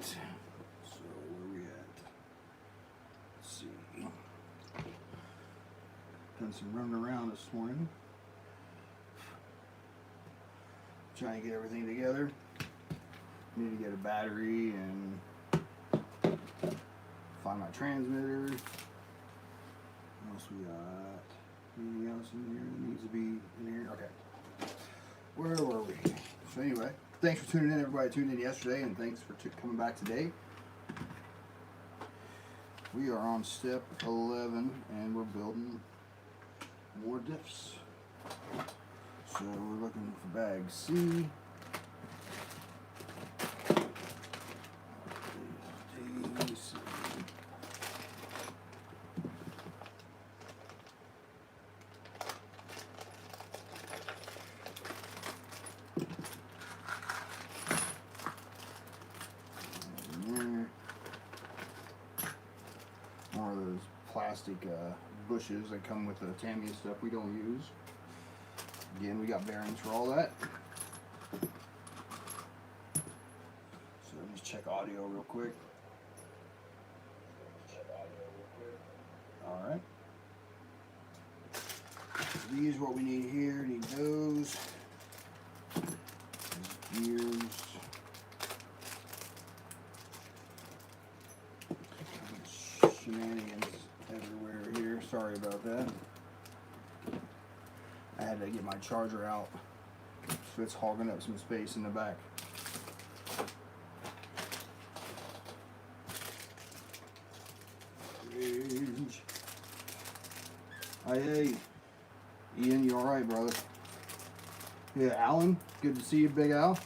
So where we at? Let's see. Done some running around this morning. Trying to get everything together. Need to get a battery and find my transmitter. What else we got? Anything else in here that needs to be in here? Okay. Where were we? So anyway, thanks for tuning in, everybody tuned in yesterday, and thanks for coming back today. We are on step 11, and we're building more diffs. So we're looking for bag C. More of those plastic bushes that come with the Tamiya stuff we don't use. Again, we got bearings for all that. So let me just check audio real quick. Alright. These are what we need here. Need those. Gears. Shenanigans everywhere here. Sorry about that. I had to get my charger out, so it's hogging up some space in the back. Hey, Ian, you alright, brother? Yeah, Alan, good to see you, Big Al.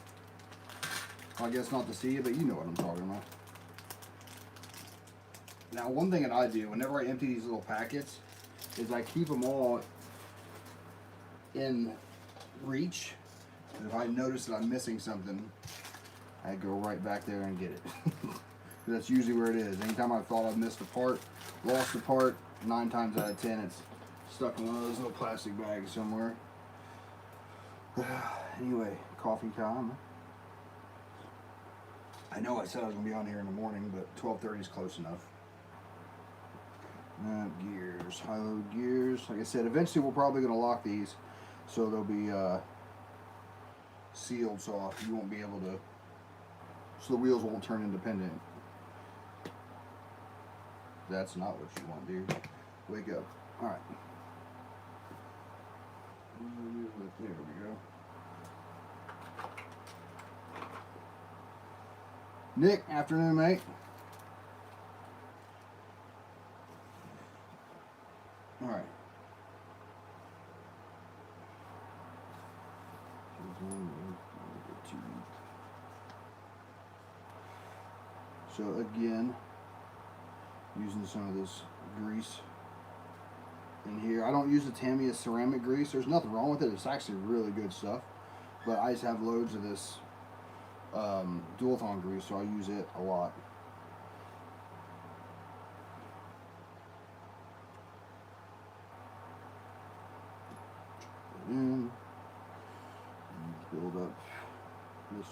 Well, I guess not to see you, but you know what I'm talking about. Now, one thing that I do whenever I empty these little packets is I keep them all in reach. And if I notice that I'm missing something, I go right back there and get it. That's usually where it is. Anytime I thought I've missed a part, lost a part, 9 times out of 10 it's stuck in one of those little plastic bags somewhere. Anyway, coffee time. I know I said I was going to be on here in the morning, but 12:30 is close enough. Gears, high load gears. Like I said, eventually we're probably going to lock these so they'll be sealed, so you won't be able to, so the wheels won't turn independent. That's not what you want, dude. Wake up. Alright. There we go. Nick, afternoon, mate. Alright. So again, using some of this grease in here. I don't use the Tamiya ceramic grease. There's nothing wrong with it. It's actually really good stuff. But I just have loads of this dual-thon grease, so I use it a lot. And build up this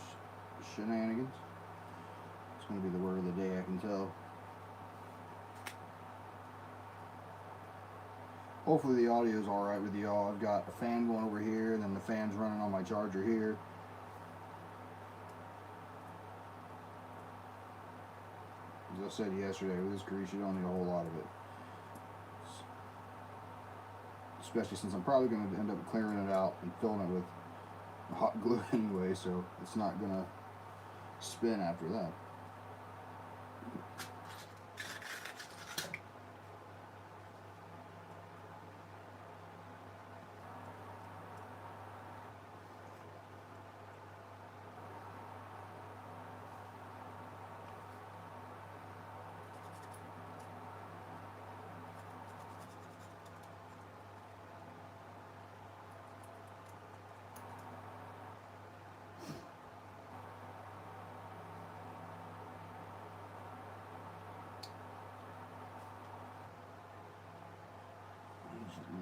shenanigans. It's going to be the word of the day, I can tell. Hopefully the audio is alright with y'all. I've got a fan going over here, and then the fan's running on my charger here. As I said yesterday, with this grease, you don't need a whole lot of it. Especially since I'm probably going to end up clearing it out and filling it with hot glue anyway, so it's not going to spin after that.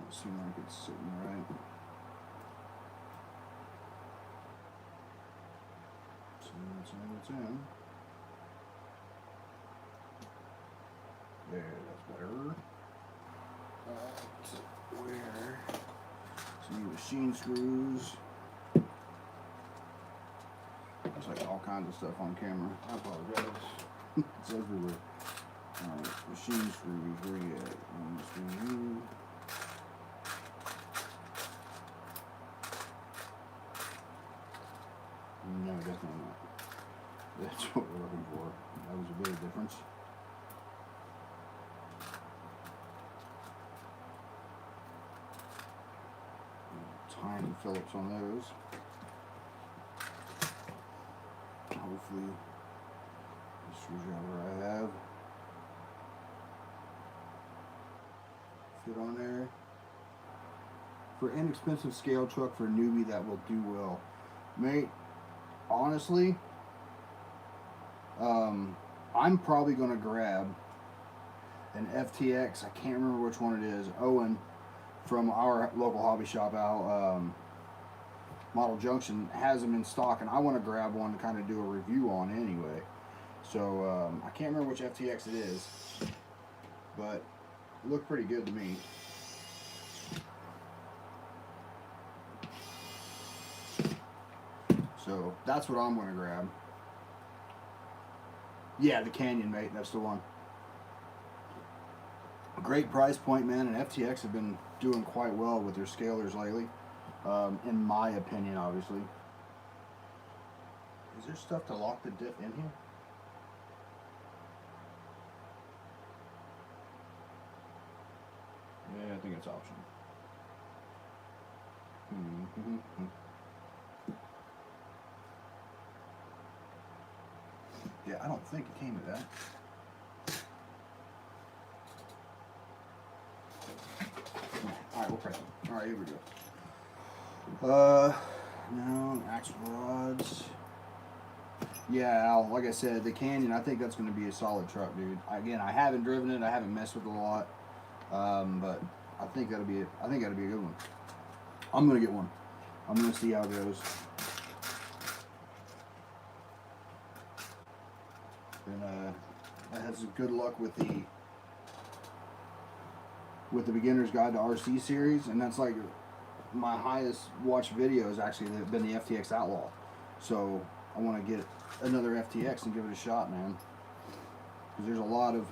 Doesn't seem like it's sitting right. So it's in. There, that's better. Where? Some machine screws. There's like all kinds of stuff on camera. I apologize. It's everywhere. Alright, machine screws. Where you at? Screw. No, definitely not. That's what we're looking for. That was a bit of difference. Tiny Phillips on those. Hopefully, the screwdriver I have fit on there. For inexpensive scale truck for a newbie, that will do well, mate. Honestly, I'm probably gonna grab an FTX. I can't remember which one it is. Owen from our local hobby shop out Model Junction has them in stock, and I want to grab one to kind of do a review on anyway. So I can't remember which FTX it is, but it looked pretty good to me. So that's what I'm going to grab. Yeah, the Canyon, mate. That's the one. Great price point, man. And FTX have been doing quite well with their scalers lately. In my opinion, obviously. Is there stuff to lock the diff in here? Yeah, I think it's optional. Yeah, I don't think it came with that. Alright, we'll press it. Alright, here we go. No, axle rods. Yeah, Al, like I said, the Canyon, I think that's going to be a solid truck, dude. Again, I haven't driven it, I haven't messed with it a lot, but I think that'll be a good one. I'm going to get one. I'm going to see how it goes. And I had some good luck with the beginner's guide to RC series, and that's like my highest watched video has actually been the FTX Outlaw. So I want to get another FTX and give it a shot, man. Because there's a lot of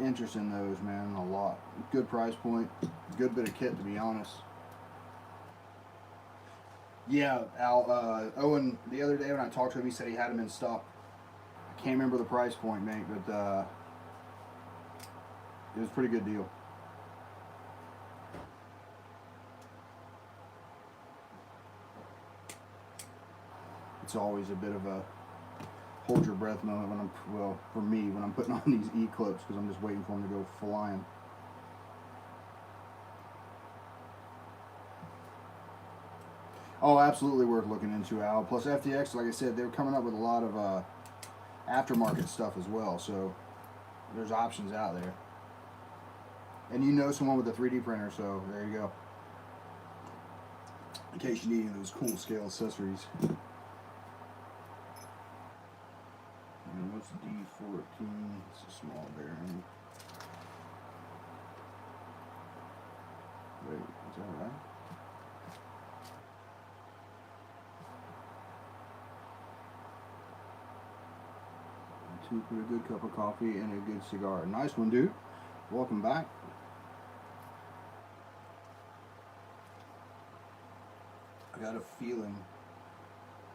interest in those, man. A lot. Good price point. Good bit of kit, to be honest. Yeah, Al, Owen, the other day when I talked to him, he said he had them in stock. I can't remember the price point, mate, but it was a pretty good deal. It's always a bit of a hold your breath moment when for me, when I'm putting on these E-clips, because I'm just waiting for them to go flying. Oh, absolutely worth looking into, Al. Plus FTX, like I said, they were coming up with a lot of aftermarket stuff as well, so there's options out there. And you know someone with a 3D printer, so there you go. In case you need any of those cool scale accessories. And what's D14? It's a small bearing. Wait, is that right? To put a good cup of coffee and a good cigar. Nice one, dude. Welcome back. I got a feeling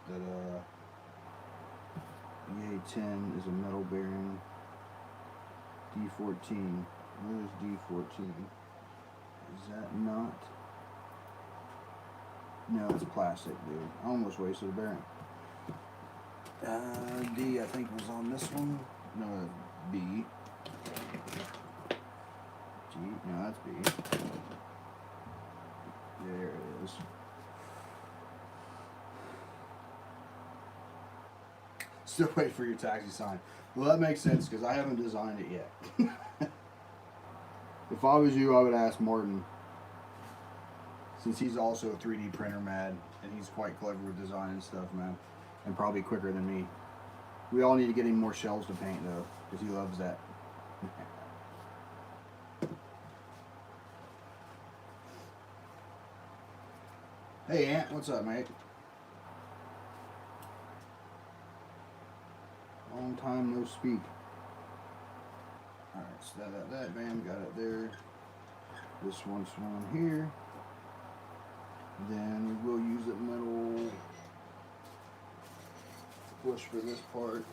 that EA10 is a metal bearing. D14. Where is D14? Is that not? No, it's plastic, dude. I almost wasted a bearing. D, I think, was on this one. No, B. G, no, that's B. There it is. Still wait for your taxi sign. Well, that makes sense because I haven't designed it yet. If I was you, I would ask Martin, since he's also a 3D printer mad, and he's quite clever with designing stuff, man. And probably quicker than me. We all need to get him more shells to paint, though, because he loves that. Hey Ant, what's up, mate? Long time no speak. Alright, so that, bam, got it there. This one's one here. Then we will use a metal push for this part.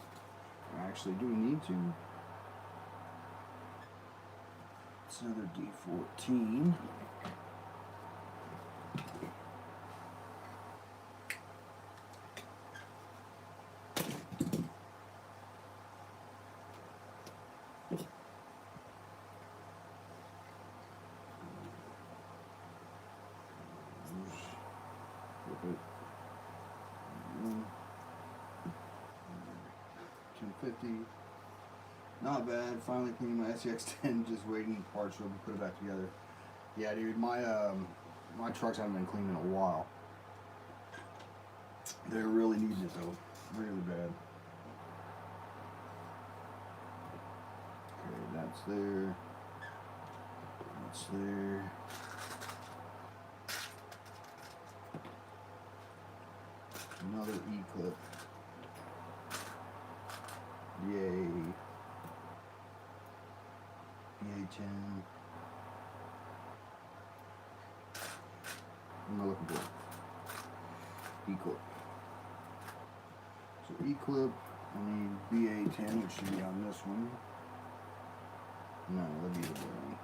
Actually, do we need to? It's another D14. Flip it. 250. Not bad. Finally cleaned my SCX10. Just waiting parts to put it back together. Yeah, dude, my trucks haven't been cleaned in a while. They're really needing it though, really bad. Okay, that's there. That's there. Another E-clip. Yay. EA10. What am I looking for? E-clip. So E-clip, I need BA10, which should be on this one. No, that'd be the one.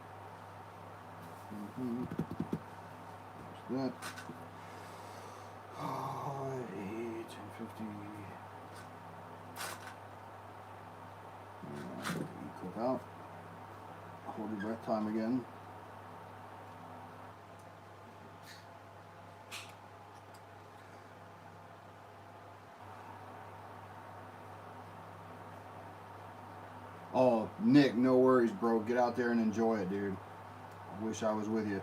There's that. Oh, 1050. E-clip out. Hold your breath time again. Oh, Nick, no worries, bro. Get out there and enjoy it, dude. I wish I was with you.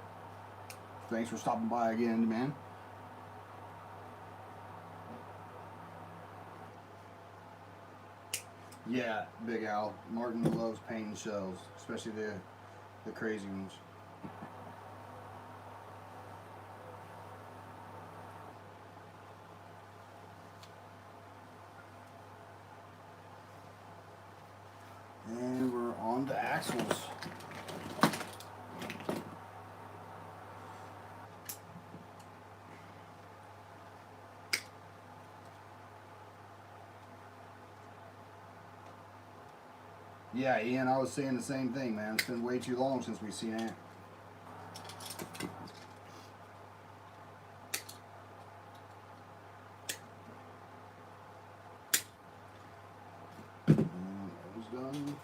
Thanks for stopping by again, man. Yeah, Big Al. Martin loves painting shells, especially the crazy ones. And we're on to axles. Yeah, Ian, I was saying the same thing, man. It's been way too long since we've seen Ant. And that was done.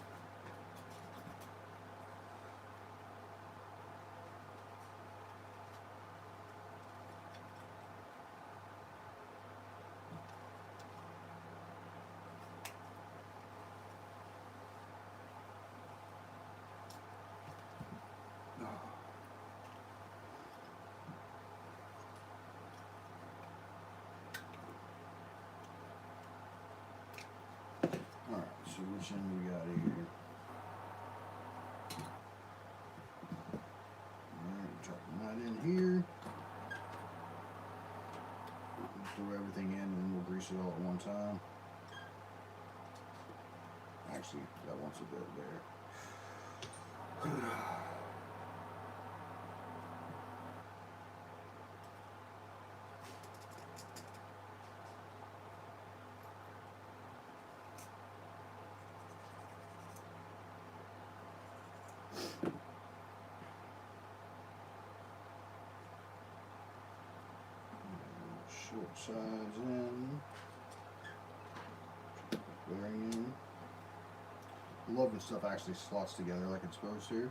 Alright, so which end we got here? Alright, dropping that in here. Throw everything in and we'll grease it all at one time. Actually, that wants a bit there. Short sides in. Bearing in. I love when stuff actually slots together like it's supposed to.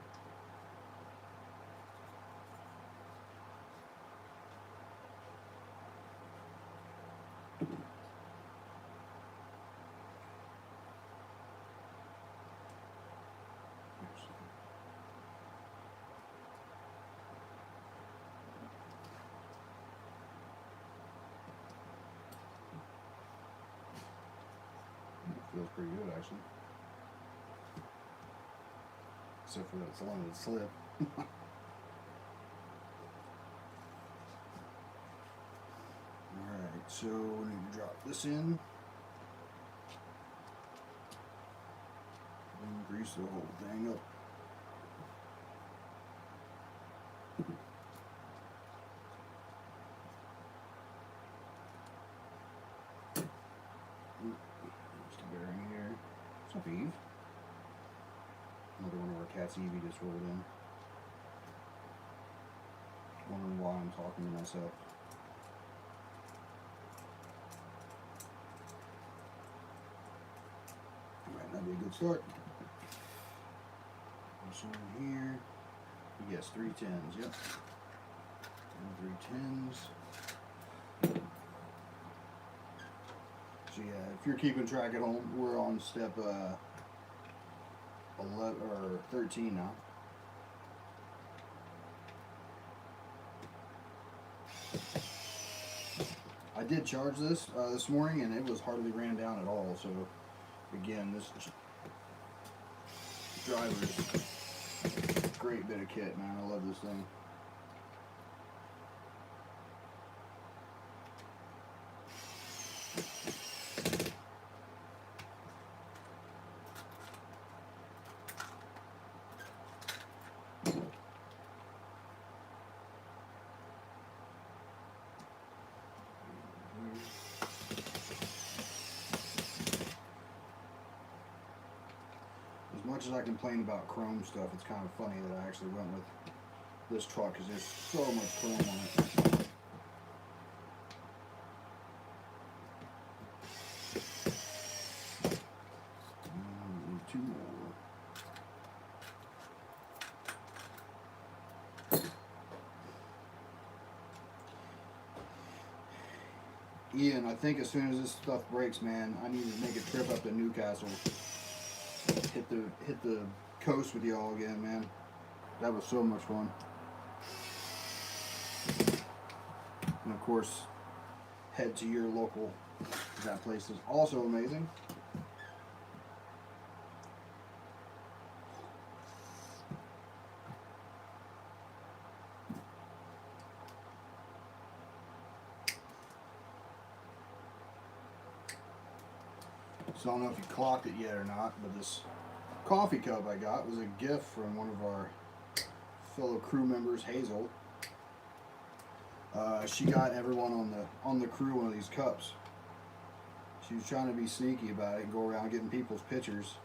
Feels pretty good actually. Except for that it's a limited slip. So we need to drop this in and grease the whole thing up. Just a bearing here. What's up, Eve? Another one of our cats, Evie, just rolled in. Wondering why I'm talking to myself. Alright, that'd be a good start. This one here. Yes, 3 tens, yep. And 3 tens. So yeah, if you're keeping track at home, we're on step 11 or 13 now. I did charge this this morning, and it was hardly ran down at all. So again, this driver's great bit of kit, man. I love this thing. As much as I complain about chrome stuff, it's kind of funny that I actually went with this truck because there's so much chrome on it. And 2 more. Ian, I think as soon as this stuff breaks, man, I need to make a trip up to Newcastle. Hit the coast with y'all again, man. That was so much fun. And of course, head to your local. That place is also amazing. So I don't know if you clocked it yet or not, but this coffee cup I got was a gift from one of our fellow crew members, Hazel. She got everyone on the crew one of these cups. She was trying to be sneaky about it and go around getting people's pictures,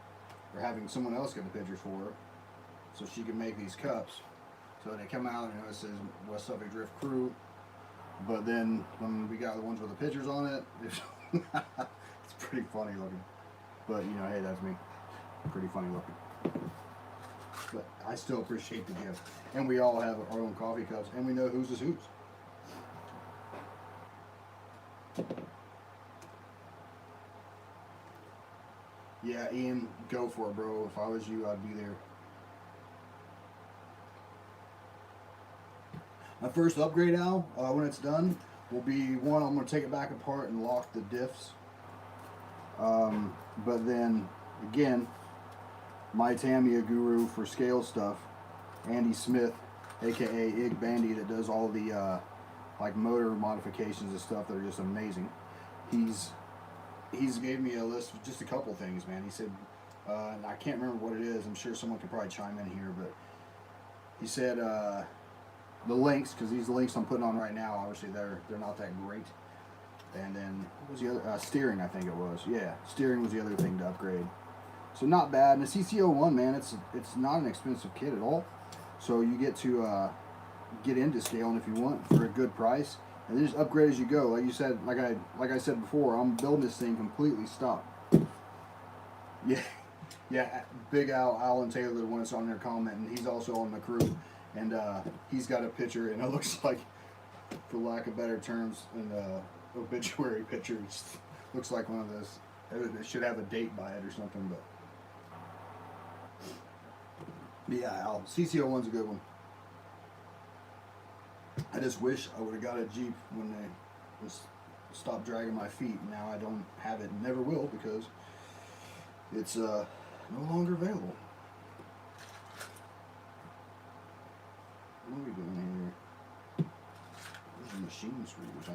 or having someone else get the pictures for her, so she could make these cups. So they come out and it says West Suffolk Drift Crew, but then when we got the ones with the pictures on it, it's pretty funny looking. But you know, hey, that's me. Pretty funny looking. But I still appreciate the gift. And we all have our own coffee cups, and we know whose is whose. Yeah, Ian, go for it, bro. If I was you, I'd be there. My first upgrade, Al, when it's done, will be one, I'm going to take it back apart and lock the diffs. But then, again, my Tamiya guru for scale stuff, Andy Smith, aka Ig Bandy, that does all the like motor modifications and stuff that are just amazing. He's gave me a list of just a couple things, man. He said, and I can't remember what it is. I'm sure someone could probably chime in here, but he said the links, because these links I'm putting on right now, obviously they're not that great. And then what was the other? Steering, I think it was. Yeah, steering was the other thing to upgrade. So not bad. And the CC01, man, it's not an expensive kit at all. So you get to get into scaling if you want for a good price, and then just upgrade as you go. Like you said, like I said before, I'm building this thing completely stock. Yeah, yeah. Big Alan Taylor, the one that's on there commenting, he's also on the crew, and he's got a picture, and it looks like, for lack of better terms, an obituary picture. It looks like one of those. It should have a date by it or something, but yeah, CC01's a good one. I just wish I would have got a Jeep when they stopped dragging my feet. Now I don't have it and never will because it's no longer available. What are we doing here? There's a machine screws, huh?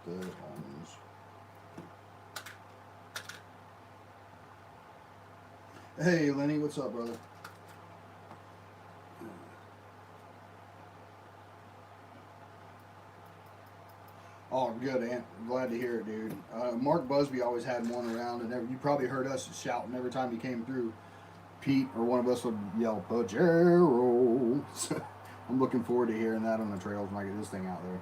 what the almonds. Hey Lenny, what's up, brother? Oh, good, Aunt. Glad to hear it, dude. Mark Busby always had one around, and you probably heard us shouting every time he came through. Pete or one of us would yell, Pajero. So I'm looking forward to hearing that on the trails when I get this thing out there.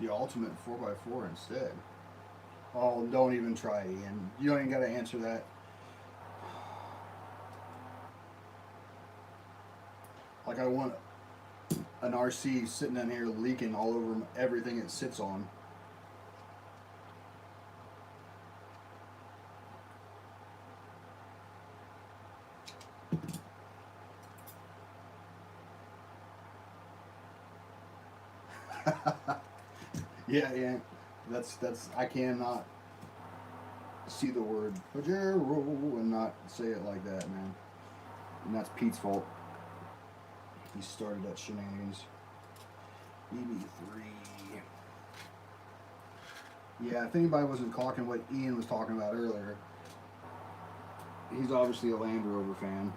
The ultimate 4x4 instead. Oh, don't even try, Ian. You don't even got to answer that. Like, I want an RC sitting in here leaking all over everything it sits on. Yeah. That's I cannot see the word Pajero and not say it like that, man. And that's Pete's fault. He started that shenanigans. EB3. Yeah, if anybody wasn't clocking what Ian was talking about earlier, he's obviously a Land Rover fan.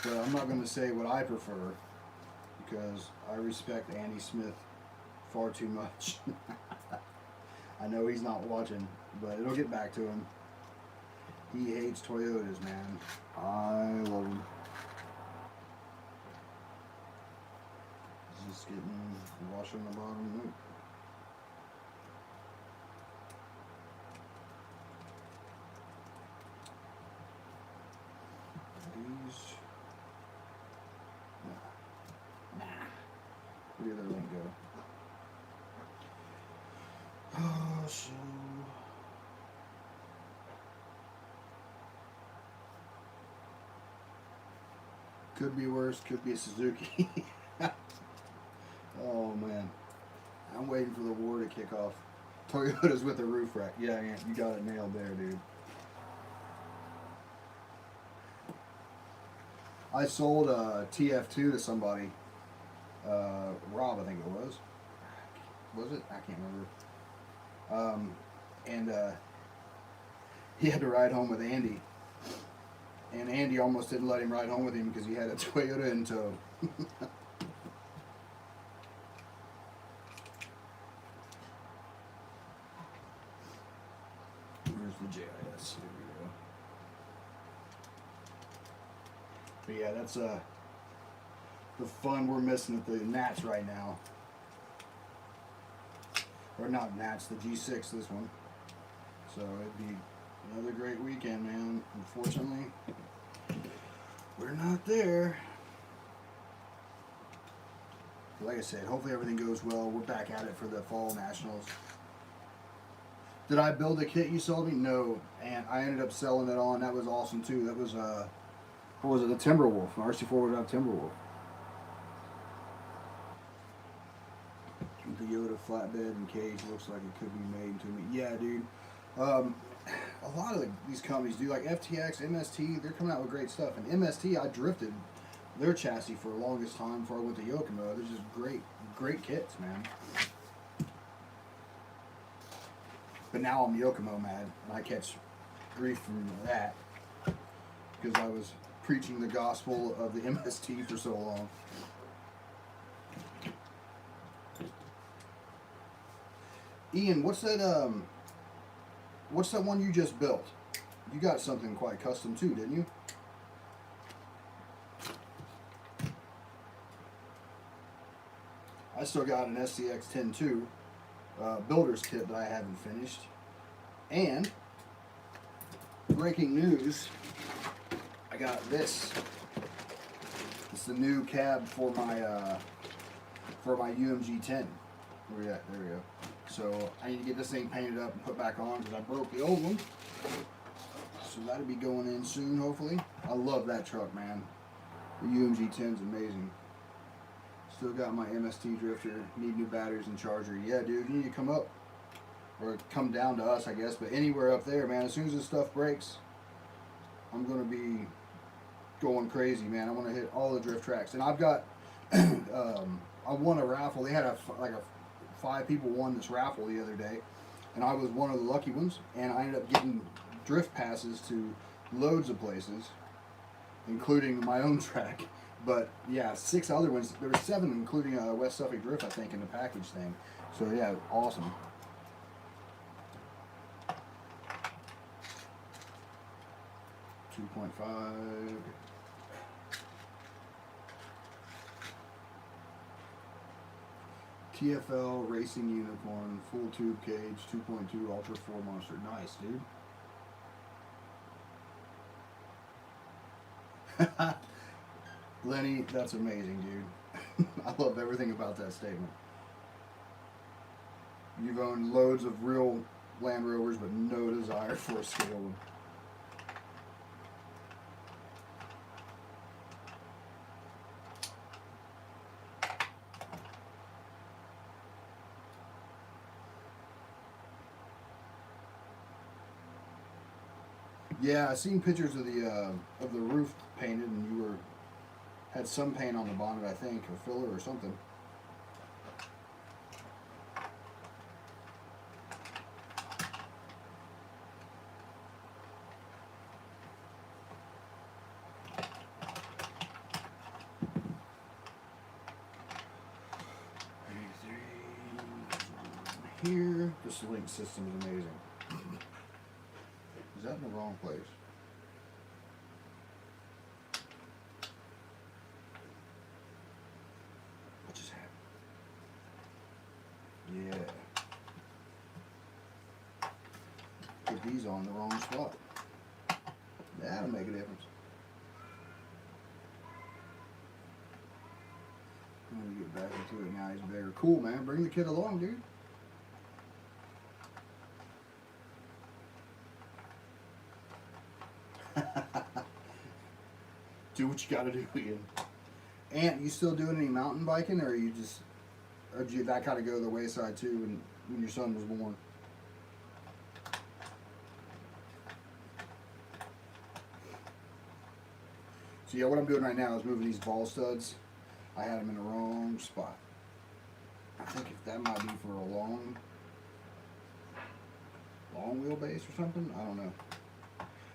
But I'm not going to say what I prefer because I respect Andy Smith far too much. I know he's not watching, but it'll get back to him. He hates Toyotas, man. I love them. Just getting wash on the bottom. Nope. These. Nah. Where did the other link go? Oh, so. Could be worse, could be a Suzuki. Oh man. I'm waiting for the war to kick off. Toyotas with a roof rack. Yeah, you got it nailed there, dude. I sold a TF2 to somebody. Rob, I think it was. Was it? I can't remember. And he had to ride home with Andy. And Andy almost didn't let him ride home with him because he had a Toyota in tow. Where's the JIS? Here we go. But yeah, that's the fun we're missing at the Nats right now. Or not Nats, the G6, this one. So it'd be another great weekend, man. Unfortunately, we're not there. But like I said, hopefully everything goes well. We're back at it for the Fall Nationals. Did I build the kit you sold me? No, and I ended up selling it on. That was awesome too. That was what was it? The Timberwolf, an RC4 would Timberwolf. The Yoda flatbed and cage looks like it could be made to me. Yeah, dude. A lot of these companies do, like FTX, MST. They're coming out with great stuff. And MST, I drifted their chassis for the longest time before I went to Yokomo. They're just great kits, man. But now I'm Yokomo mad, and I catch grief from that because I was preaching the gospel of the MST for so long. Ian, what's that one you just built? You got something quite custom too, didn't you? I still got an SCX 10.2 builder's kit that I haven't finished. And breaking news, I got this. It's the new cab for my UMG 10. Where we at? There we go. So I need to get this thing painted up and put back on because I broke the old one. So that'll be going in soon, hopefully. I love that truck, man. The UMG 10's amazing. Still got my MST drifter. Need new batteries and charger. Yeah, dude, you need to come up. Or come down to us, I guess. But anywhere up there, man, as soon as this stuff breaks, I'm going to be going crazy, man. I want to hit all the drift tracks. And I've got, I won a raffle. They had like 5 people won this raffle the other day. And I was one of the lucky ones. And I ended up getting drift passes to loads of places, including my own track. But yeah, 6 other ones. There were 7, including West Suffolk Drift, I think, in the package thing. So yeah, awesome. .5. TFL Racing Unicorn, full tube cage, 2.2 Ultra 4 Monster. Nice, dude. Lenny, that's amazing, dude. I love everything about that statement. You've owned loads of real Land Rovers, but no desire for a scale one. Yeah, I seen pictures of the roof painted, and you had some paint on the bonnet, I think, or filler or something. Here, this link system is amazing. Is that in the wrong place? What just happened? Yeah. Put these on the wrong spot. That'll make a difference. I'm gonna get back into it now. He's bigger. Cool, man. Bring the kid along, dude. Do what you gotta do, Ian. Aunt, you still doing any mountain biking, or did that kind of go to the wayside too when your son was born? So yeah, what I'm doing right now is moving these ball studs. I had them in the wrong spot. I think if that might be for a long wheelbase or something. I don't know.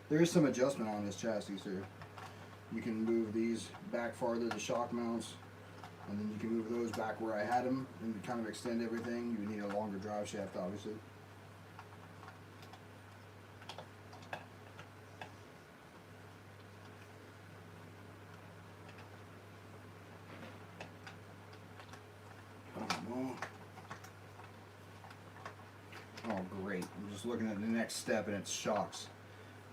There is some adjustment on this chassis here. You can move these back farther, the shock mounts, and then you can move those back where I had them and kind of extend everything. You would need a longer drive shaft, obviously. Oh, great. I'm just looking at the next step, and it's shocks.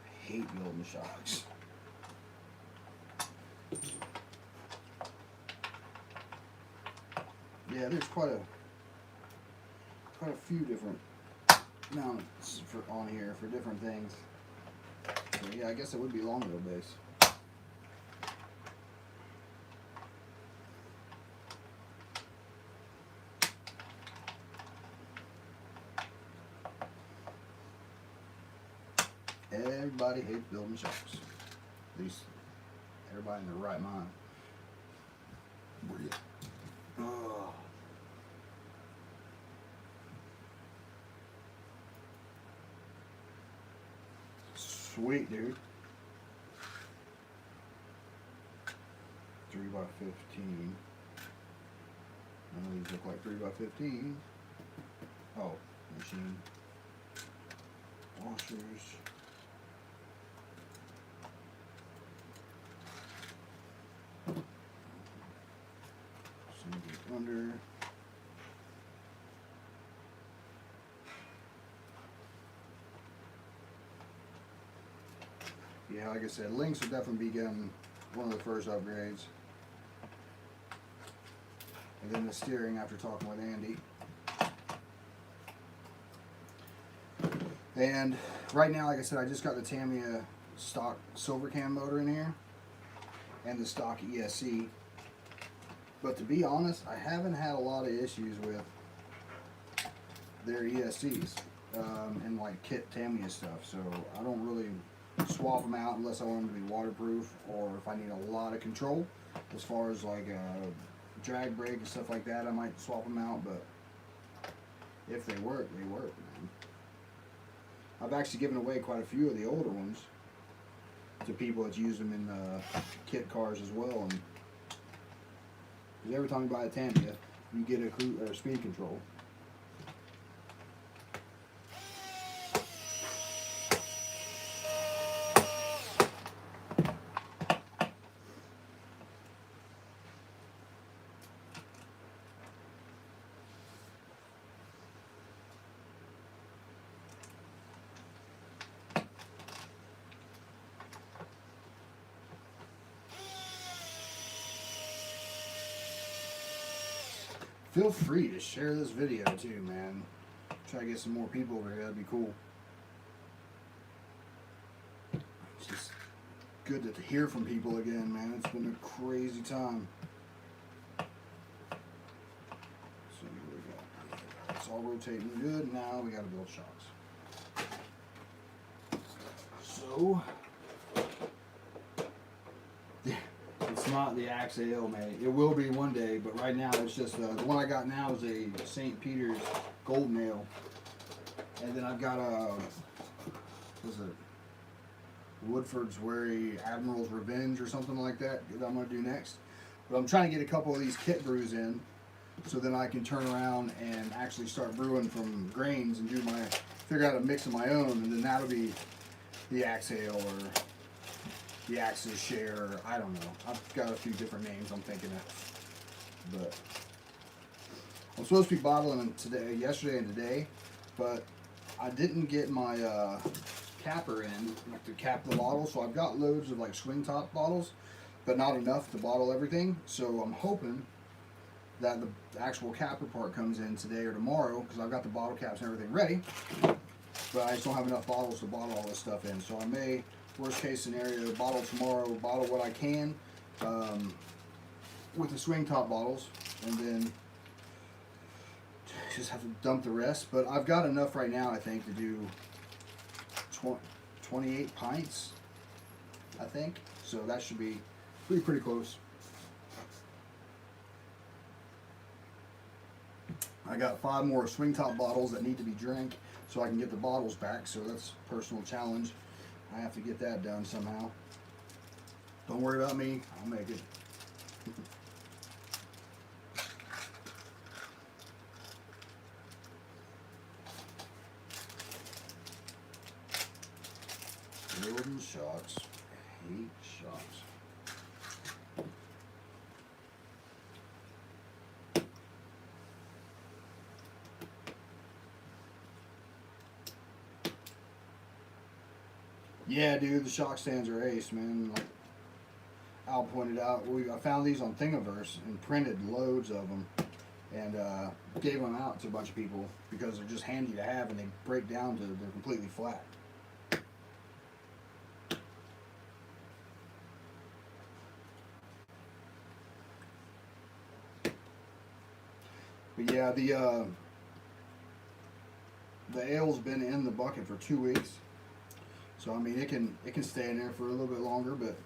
I hate building shocks. Yeah, there's quite a few different mounts on here for different things. So yeah, I guess it would be long wheelbase. Everybody hates building shocks. At least everybody in their right mind. Oh. Sweet, dude. 3x15. None of these look like 3x15. Oh, machine. Washers. Under. Yeah, like I said, links will definitely be getting one of the first upgrades. And then the steering after talking with Andy. And right now, like I said, I just got the Tamiya stock silver cam motor in here. and the stock ESC. But to be honest, I haven't had a lot of issues with their ESCs and like kit Tamiya stuff. So I don't really swap them out unless I want them to be waterproof, or if I need a lot of control as far as like a drag brake and stuff like that, I might swap them out. But if they work, they work, man. I've actually given away quite a few of the older ones to people that use them in kit cars as well. And every time you buy a Tamiya, you get a speed control. Feel free to share this video too, man. Try to get some more people over here, that'd be cool. It's just good to hear from people again, man. It's been a crazy time. So here we go. It's all rotating good. Now we gotta build shocks. So it's not the Axe-AL, mate. It will be one day, but right now it's just the one I got now is a St. Peter's gold nail, and then I've got a Woodford's Wary Admiral's Revenge or something like that I'm gonna do next. But I'm trying to get a couple of these kit brews in, so then I can turn around and actually start brewing from grains and figure out a mix of my own, and then that'll be the Axe-AL or the Axe's Share, I don't know. I've got a few different names I'm thinking of. But I'm supposed to be bottling them yesterday and today, but I didn't get my capper in like to cap the bottle, so I've got loads of like swing top bottles, but not enough to bottle everything. So I'm hoping that the actual capper part comes in today or tomorrow, because I've got the bottle caps and everything ready, but I just don't have enough bottles to bottle all this stuff in. So I may, worst case scenario, bottle tomorrow, bottle what I can with the swing top bottles, and then just have to dump the rest. But I've got enough right now, I think, to do 28 pints, I think. So that should be pretty close. I got 5 more swing top bottles that need to be drank so I can get the bottles back. So that's a personal challenge. I have to get that done somehow. Don't worry about me, I'll make it. Building shots. I hate shots. Yeah, dude, the shock stands are ace, man. Like Al pointed out, I found these on Thingiverse and printed loads of them, and gave them out to a bunch of people because they're just handy to have, and they break down to they're completely flat. But yeah, the ale's been in the bucket for 2 weeks. So I mean, it can stay in there for a little bit longer, but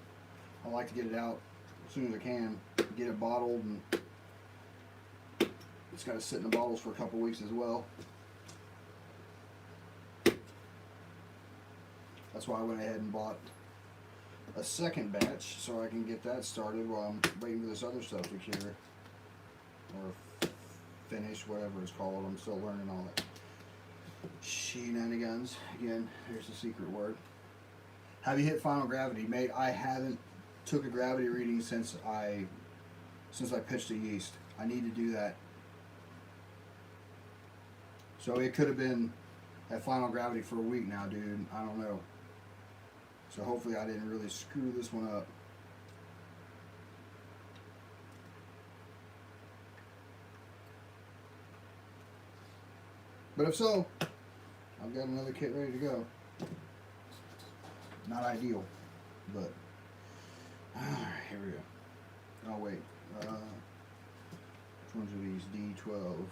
I like to get it out as soon as I can, get it bottled, and it's got to sit in the bottles for a couple weeks as well. That's why I went ahead and bought a second batch so I can get that started while I'm waiting for this other stuff to cure or finish, whatever it's called. I'm still learning all that shenanigans. Again, here's the secret word. Have you hit final gravity, mate? I haven't took a gravity reading since I pitched a yeast. I need to do that. So it could have been at final gravity for a week now, dude. I don't know. So hopefully I didn't really screw this one up. But if so, I've got another kit ready to go. Not ideal, but Alright, here we go. Oh wait. Which ones are these? D12.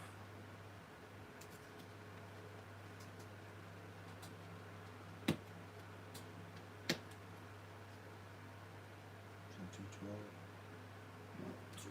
D12. No, 2.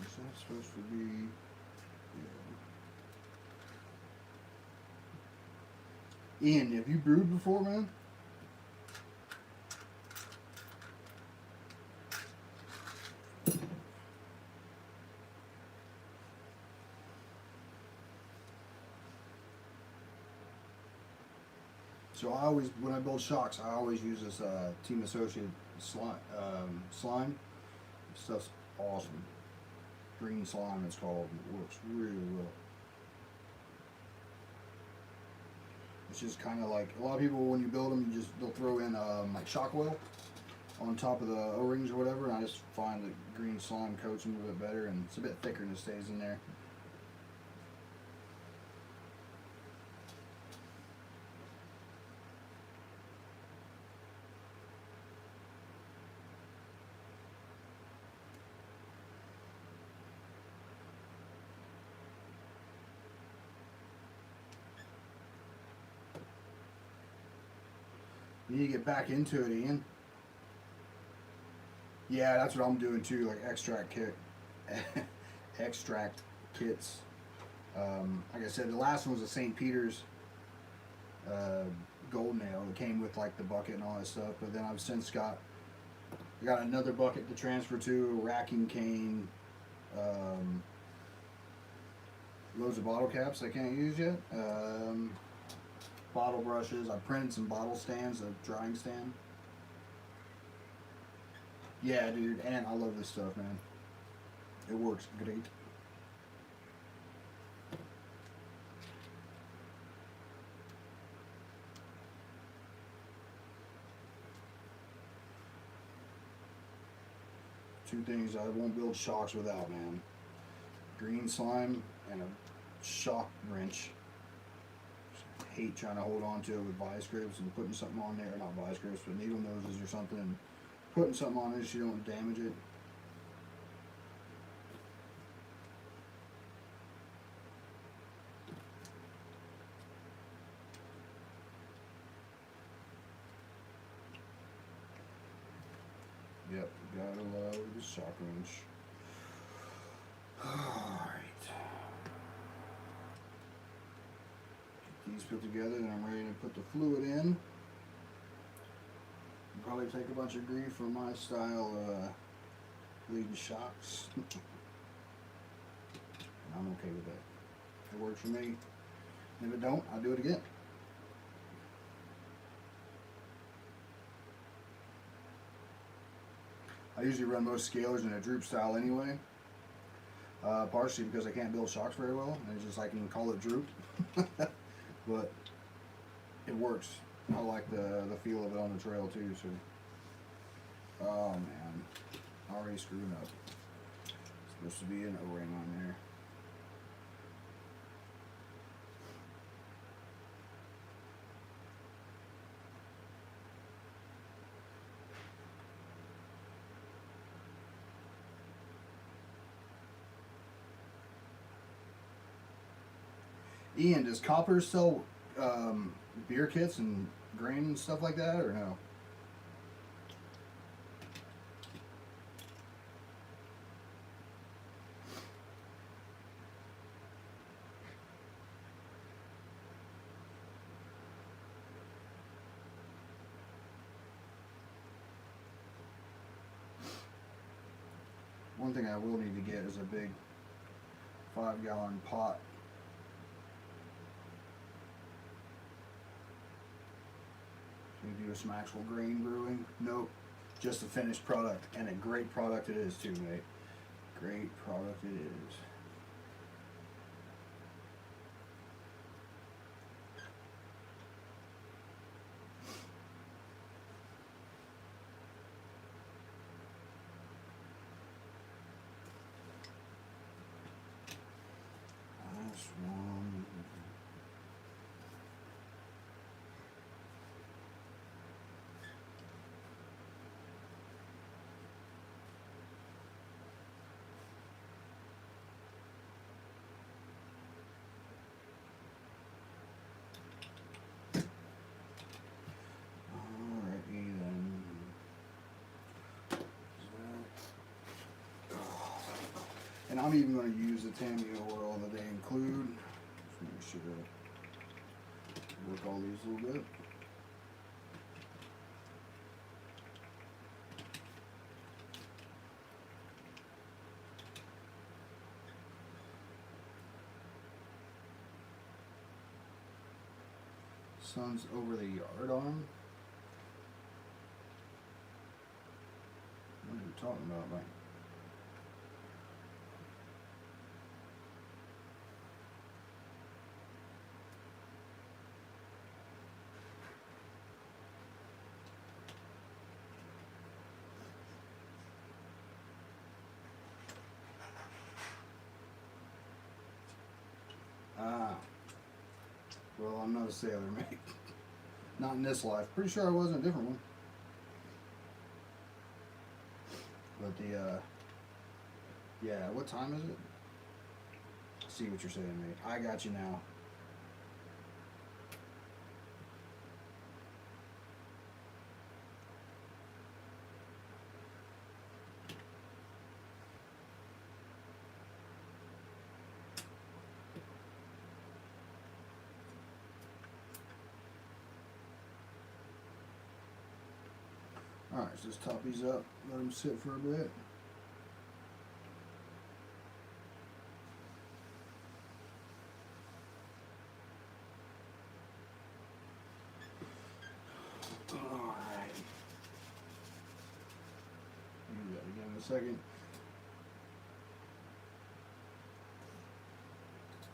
Is that supposed to be? Yeah. Ian, have you brewed before, man? So I always, when I build shocks, I always use this Team Associate slime. This stuff's awesome. Green slime it's called. It works really well. It's just kind of like, a lot of people when you build them, they'll throw in like shock oil on top of the O-rings or whatever, and I just find that green slime coats them a little bit better, and it's a bit thicker and it stays in there. You need to get back into it, Ian. Yeah, that's what I'm doing too, like extract kits. Like I said, the last one was a St. Peter's golden ale. It came with like the bucket and all that stuff. But then I've since got another bucket to transfer to, a racking cane, loads of bottle caps I can't use yet. Bottle brushes. I printed some bottle stands, a drying stand. Yeah, dude, and I love this stuff, man. It works great. Two things I won't build shocks without, man. Green slime and a shock wrench. I hate trying to hold on to it with vice grips and putting something on there, not vice grips, but needle noses or something, and putting something on it so you don't damage it. Yep, gotta love the shock wrench. Alright. Get these put together, then I'm ready to put the fluid in. I'll probably take a bunch of grief for my style bleeding shocks. I'm okay with that. It works for me. If it don't, I'll do it again. I usually run most scalers in a droop style anyway. Partially because I can't build shocks very well, and it's just I can call it droop. But it works. I like the feel of it on the trail too. So, oh man, already screwing up. It's supposed to be an O-ring on there. Ian, does Copper sell beer kits and grain and stuff like that, or no? One thing I will need to get is a big 5-gallon pot. Can you do some actual grain brewing? Nope. Just a finished product, and a great product it is too, mate. great product it is. Last one. Alrighty then. And I'm even going to use the Tammy oil that they include. Just make sure to work all these a little bit. Sun's over the yard arm. What are you talking about, Mike? Ah. Well, I'm not a sailor, mate. Not in this life. Pretty sure I was in a different one. But the, yeah, what time is it? I see what you're saying, mate. I got you now. Alright, so let's top these up, let them sit for a bit. Alright. Do that again in a second.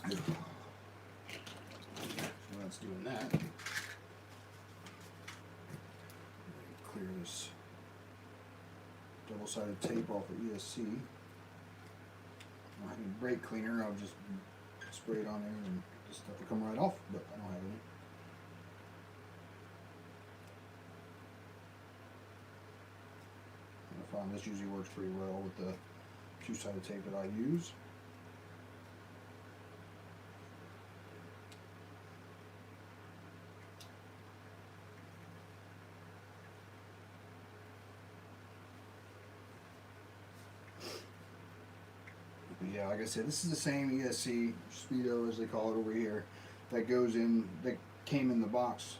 So that's doing that. Clear this double-sided tape off the ESC. I need brake cleaner. I'll just spray it on there and the stuff will come right off, but I don't have any. I find this usually works pretty well with the two-sided tape that I use. But yeah, like I said, this is the same ESC Speedo as they call it over here that goes in, that came in the box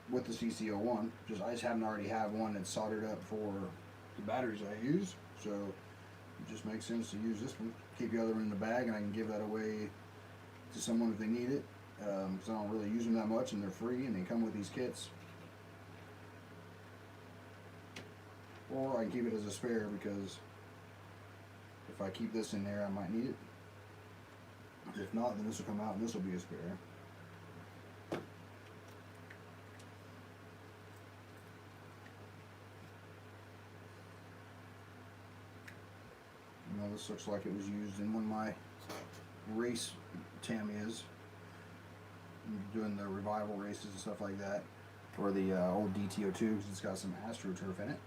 with the CC01. I just happen to already have one that's soldered up for the batteries I use, so it just makes sense to use this one. Keep the other one in the bag, and I can give that away to someone if they need it, because I don't really use them that much, and they're free, and they come with these kits. Or I can keep it as a spare, because if I keep this in there, I might need it. If not, then this will come out, and this will be a spare. This looks like it was used in one of my race Tamias, doing the revival races and stuff like that, or the old DTO2, because it's got some AstroTurf in it.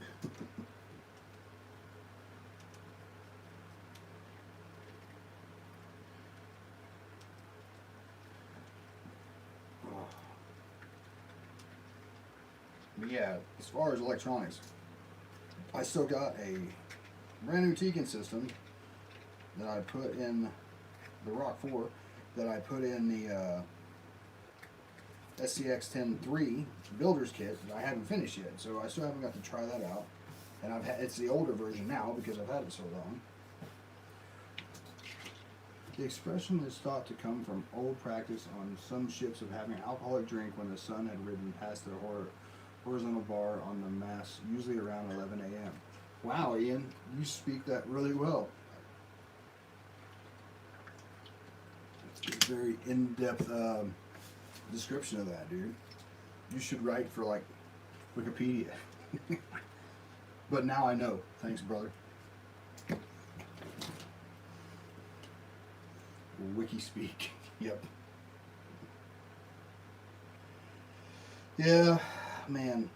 But yeah, as far as electronics, I still got a brand new Tegan system that I put in the Rock 4, that I put in the SCX 10.3 builder's kit that I haven't finished yet, so I still haven't got to try that out. And it's the older version now because I've had it so long. The expression is thought to come from old practice on some ships of having alcoholic drink when the sun had ridden past their horizontal bar on the mast, usually around 11 a.m. Wow, Ian, you speak that really well. It's a very in-depth description of that, dude. You should write for like Wikipedia. But now I know. Thanks, brother. Wiki speak. Yep. Yeah, man.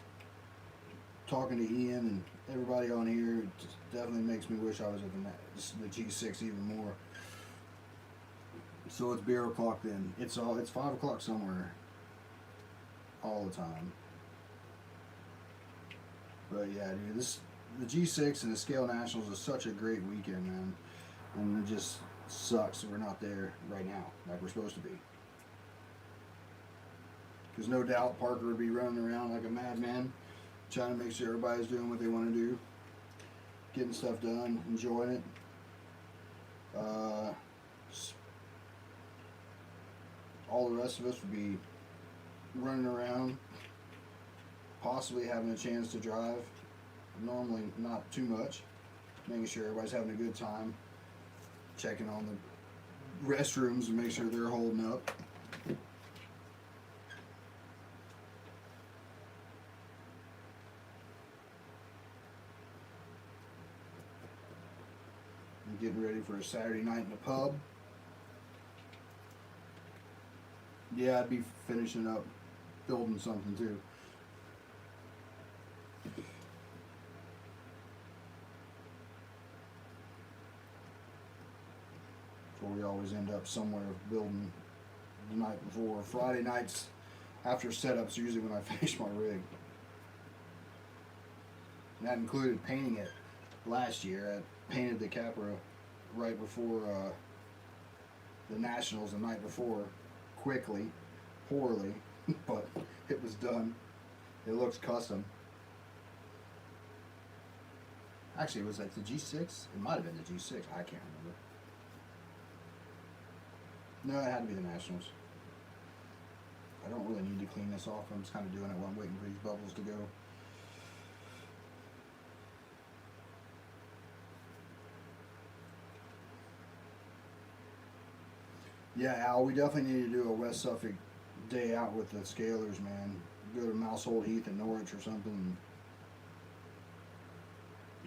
Talking to Ian and everybody on here, it just definitely makes me wish I was at the G6 even more. So it's beer o'clock then. It's 5 o'clock somewhere. All the time. But yeah, dude, the G6 and the Scale Nationals is such a great weekend, man. And it just sucks that we're not there right now, like we're supposed to be. Because no doubt Parker would be running around like a madman, trying to make sure everybody's doing what they want to do, getting stuff done, enjoying it. All the rest of us would be running around, possibly having a chance to drive. Normally not too much, making sure everybody's having a good time, checking on the restrooms and make sure they're holding up. And getting ready for a Saturday night in the pub. Yeah, I'd be finishing up building something too. So we always end up somewhere building the night before. Friday nights after setups are usually when I finish my rig. And that included painting it last year. I painted the Capra right before the Nationals the night before, quickly, poorly, but it was done. It looks custom. Actually, it was like the G6. It might have been the G6. I can't remember. No, it had to be the Nationals. I don't really need to clean this off. I'm just kind of doing it while I'm waiting for these bubbles to go. Yeah, Al, we definitely need to do a West Suffolk day out with the scalers, man. Go to Mousehold Heath in Norwich or something and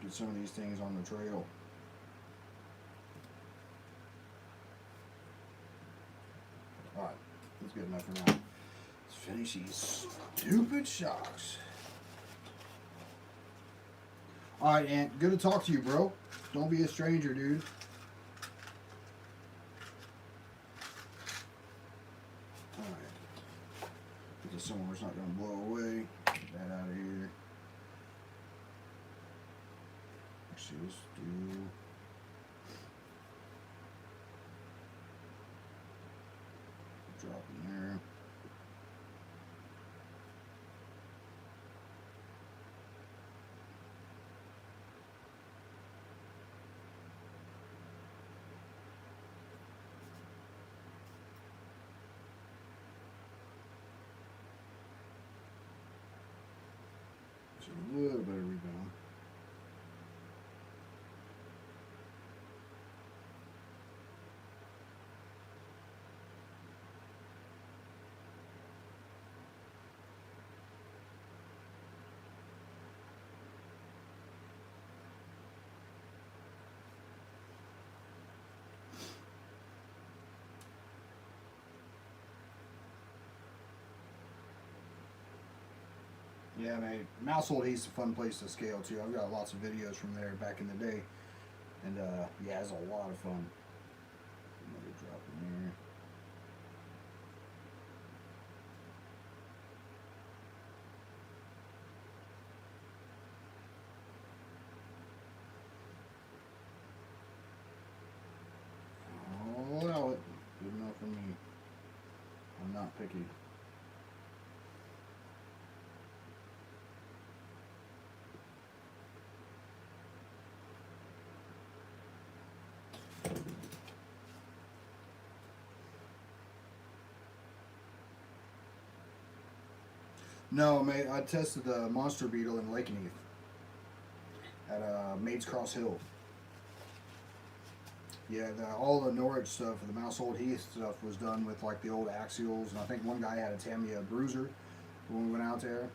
get some of these things on the trail. Alright, that's good enough for now. Let's finish these stupid shocks. Alright, Ant, good to talk to you, bro. Don't be a stranger, dude. Somewhere it's not going to blow away. Get that out of here. Actually, let's do. Drop in there. A little bit of rebound. Yeah, man, Mousehold Heath's a fun place to scale too. I've got lots of videos from there back in the day, and yeah, it's a lot of fun. Another drop in there. I'll allow it. Good enough for me. I'm not picky. No, mate, I tested the Monster Beetle in Lakenheath at Maids Cross Hill. Yeah, all the Norwich stuff, the Mousehold Heath stuff was done with like the old axials, and I think one guy had a Tamiya Bruiser when we went out there,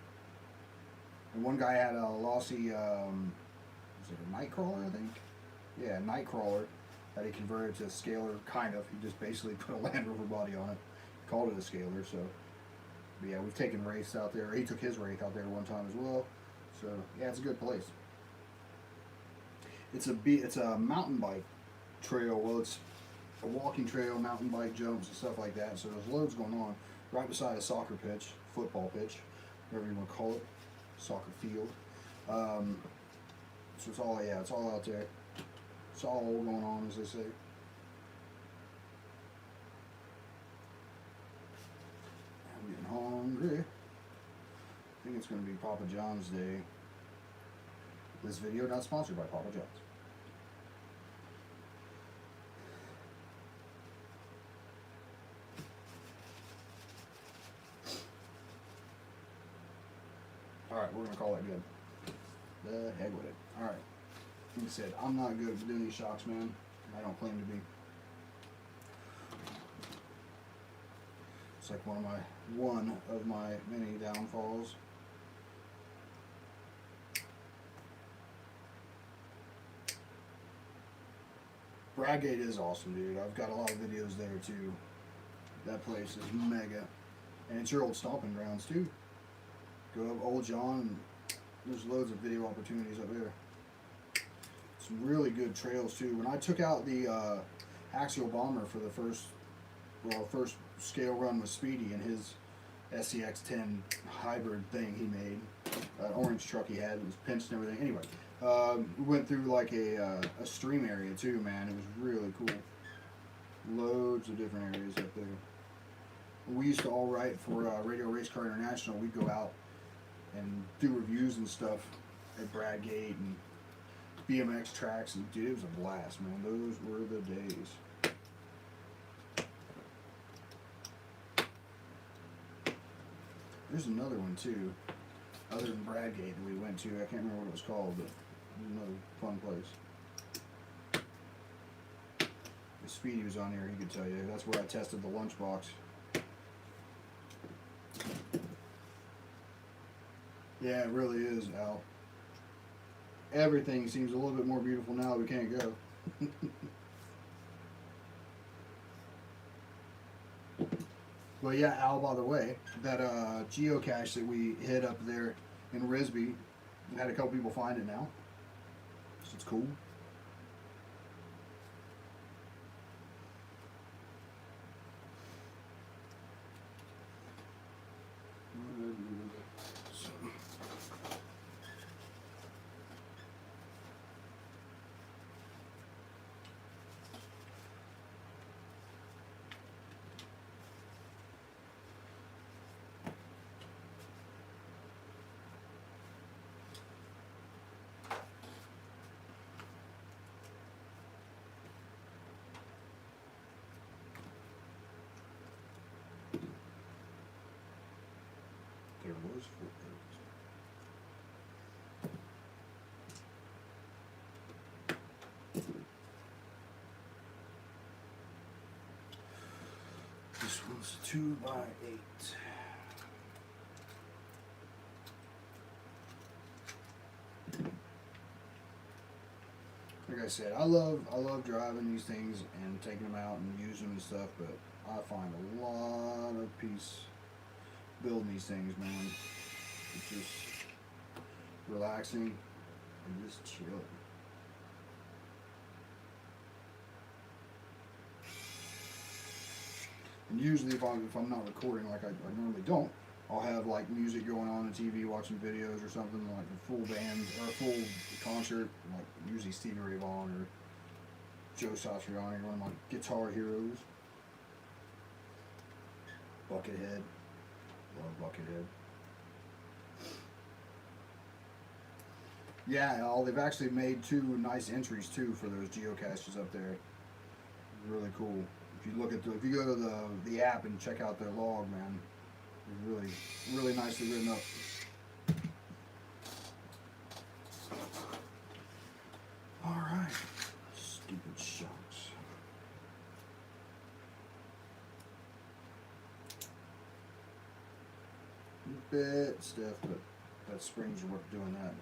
and one guy had a Lossy, was it a Nightcrawler, I think? Yeah, Nightcrawler that he converted to a scaler, kind of. He just basically put a Land Rover body on it, called it a scaler. So, but yeah, we've taken Wraiths out there. He took his Wraith out there one time as well. So yeah, it's a good place. It's a mountain bike trail. Well, it's a walking trail, mountain bike jumps and stuff like that. So there's loads going on right beside a soccer pitch, football pitch, whatever you want to call it, soccer field. So it's all, yeah, it's all out there. It's all going on, as they say. I'm getting hungry. I think it's going to be Papa John's Day. This video not sponsored by Papa John's. Alright, we're going to call that good. The heck with it. Alright. Like I said, I'm not good at doing these shocks, man. I don't claim to be. It's like one of my many downfalls. Bradgate is awesome, dude. I've got a lot of videos there too. That place is mega. And it's your old stomping grounds too. Go up Old John, and there's loads of video opportunities up there. Some really good trails too. When I took out the Axial Bomber for the first scale run with Speedy and his SCX 10 hybrid thing he made, that orange truck he had, it was pinched and everything. Anyway, we went through like a stream area too, man. It was really cool. Loads of different areas up there. We used to all write for Radio Race Car International. We'd go out and do reviews and stuff at Bradgate and BMX tracks, and dude, it was a blast, man. Those were the days. There's another one too, other than Bradgate that we went to. I can't remember what it was called, but it was another fun place. If Speedy was on here, he could tell you. That's where I tested the lunchbox. Yeah, it really is, Al. Everything seems a little bit more beautiful now that we can't go. Well, yeah, Al, by the way, that geocache that we hid up there in Risby, we had a couple people find it now. So it's cool. There was 4 pairs. This one's 2x8. Like I said, I love driving these things and taking them out and using them and stuff, but I find a lot of peace building these things, man. It's just relaxing and just chilling. And usually if I'm not recording like I normally don't, I'll have like music going on TV, watching videos or something, like a full band or a full concert, like usually Stevie Ray Vaughan or Joe Satriani, one of my guitar heroes. Buckethead. Love Buckethead. Yeah, they've actually made 2 nice entries too for those geocaches up there. Really cool. If you look at if you go to the app and check out their log, man, it's really nicely written up. bit stiff, but that spring's worth doing that.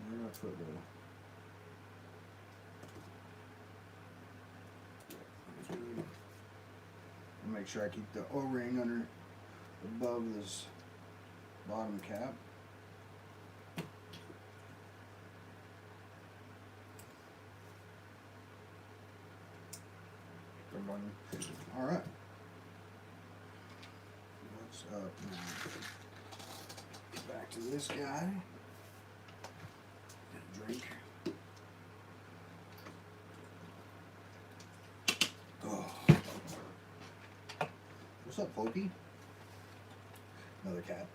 Where did I put the? Make sure I keep the O-ring under above this bottom cap. All right. What's up now? Get back to this guy. Get a drink. Oh. What's up, Pokey? Another cat.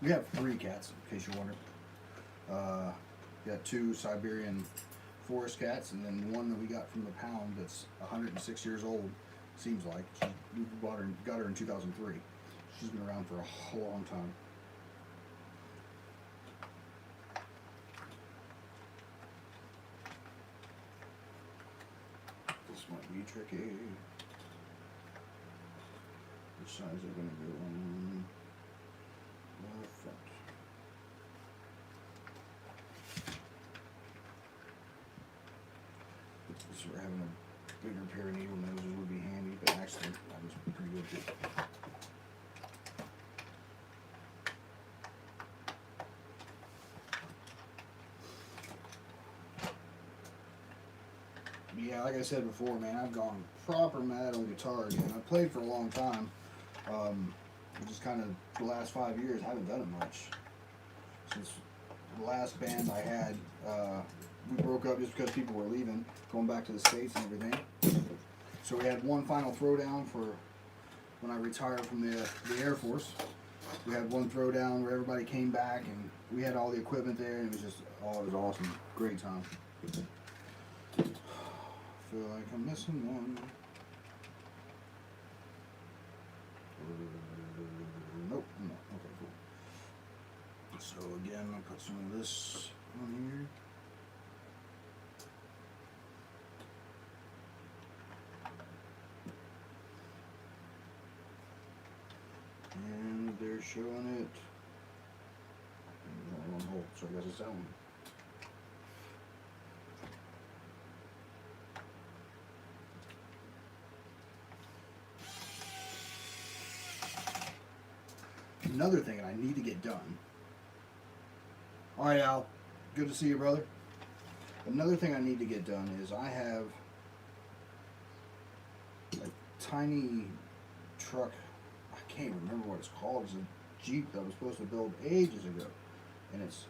We have 3 cats, in case you're wondering. We got 2 Siberian forest cats, and then one that we got from the pound that's 106 years old. Seems like we got her in 2003. She's been around for a long time. This might be tricky. Which size are going to go on the front? So we're having a bigger pair of needle noses would be handy, but actually that was pretty good too. Yeah, like I said before, man, I've gone proper mad on guitar again. I played for a long time. Just kind of the last 5 years, I haven't done it much. Since the last band I had, we broke up just because people were leaving, going back to the States and everything. So we had one final throwdown for when I retired from the Air Force. We had one throwdown where everybody came back and we had all the equipment there, and it was just, oh, it was awesome. Great time. I feel like I'm missing one. Nope, no, okay, cool. So again, I'll put some of this on here. And they're showing it. There's only one hole, so I guess it's that one. Another thing that I need to get done. Alright, Al. Good to see you, brother. Another thing I need to get done is I have a tiny truck. I can't remember what it's called. It's a Jeep that I was supposed to build ages ago. And it's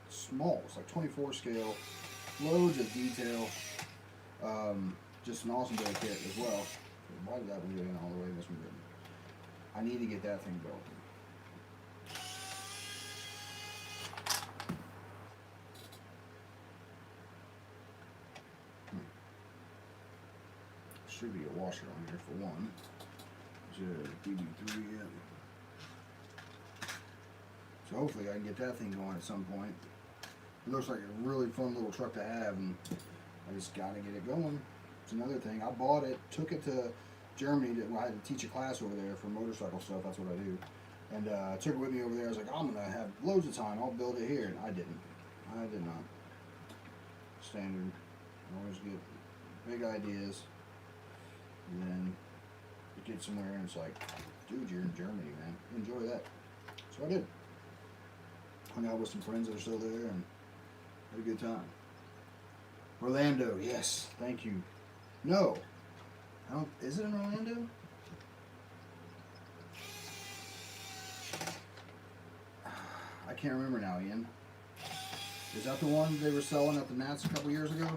small. It's like 24 scale. Loads of detail. Just an awesome bit of kit as well. Why did that one get in all the way? This one didn't. I need to get that thing built. Should be a washer on here for one. There's a BB3 in. So hopefully I can get that thing going at some point. It looks like a really fun little truck to have, and I just gotta get it going. It's another thing. I bought it, took it to Germany. I had to teach a class over there for motorcycle stuff. That's what I do. And I took it with me over there. I was like, I'm going to have loads of time. I'll build it here. And I didn't. I did not. Standard. I always get big ideas. And then you get somewhere and it's like, dude, you're in Germany, man. Enjoy that. So I did. Hung out with some friends that are still there and had a good time. Orlando, yes. Thank you. No. I don't, is it in Orlando? I can't remember now, Ian. Is that the one they were selling at the Nats a couple years ago?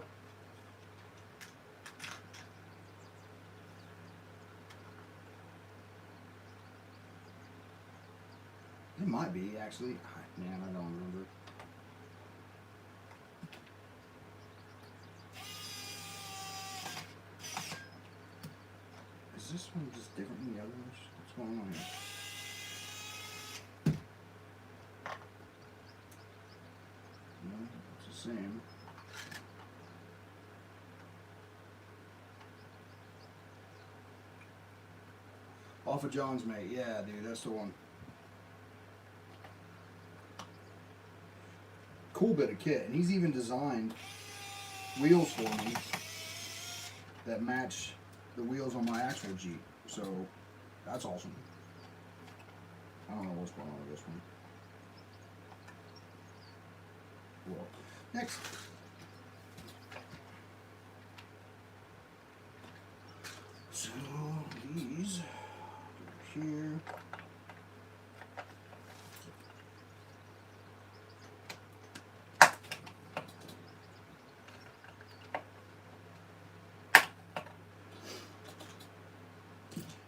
It might be, actually. Man, I don't remember. Is this one just different than the other ones? What's going on here? No, it's the same. Off of John's Mate. Yeah, dude, that's the one. Cool bit of kit. And he's even designed wheels for me that match the wheels on my actual Jeep. So, that's awesome. I don't know what's going on with this one. Well, next. So, these go here.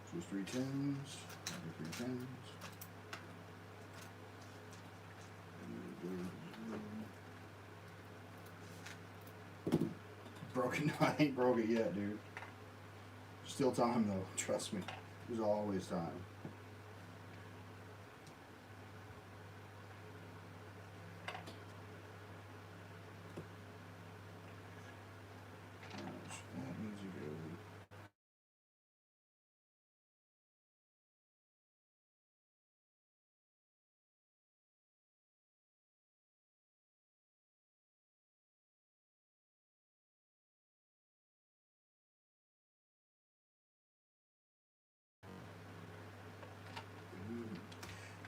So 3 tins, 3 tins. Broken? I ain't broke it yet, dude. Still time though, trust me. There's always time. Alright, so that needs to go.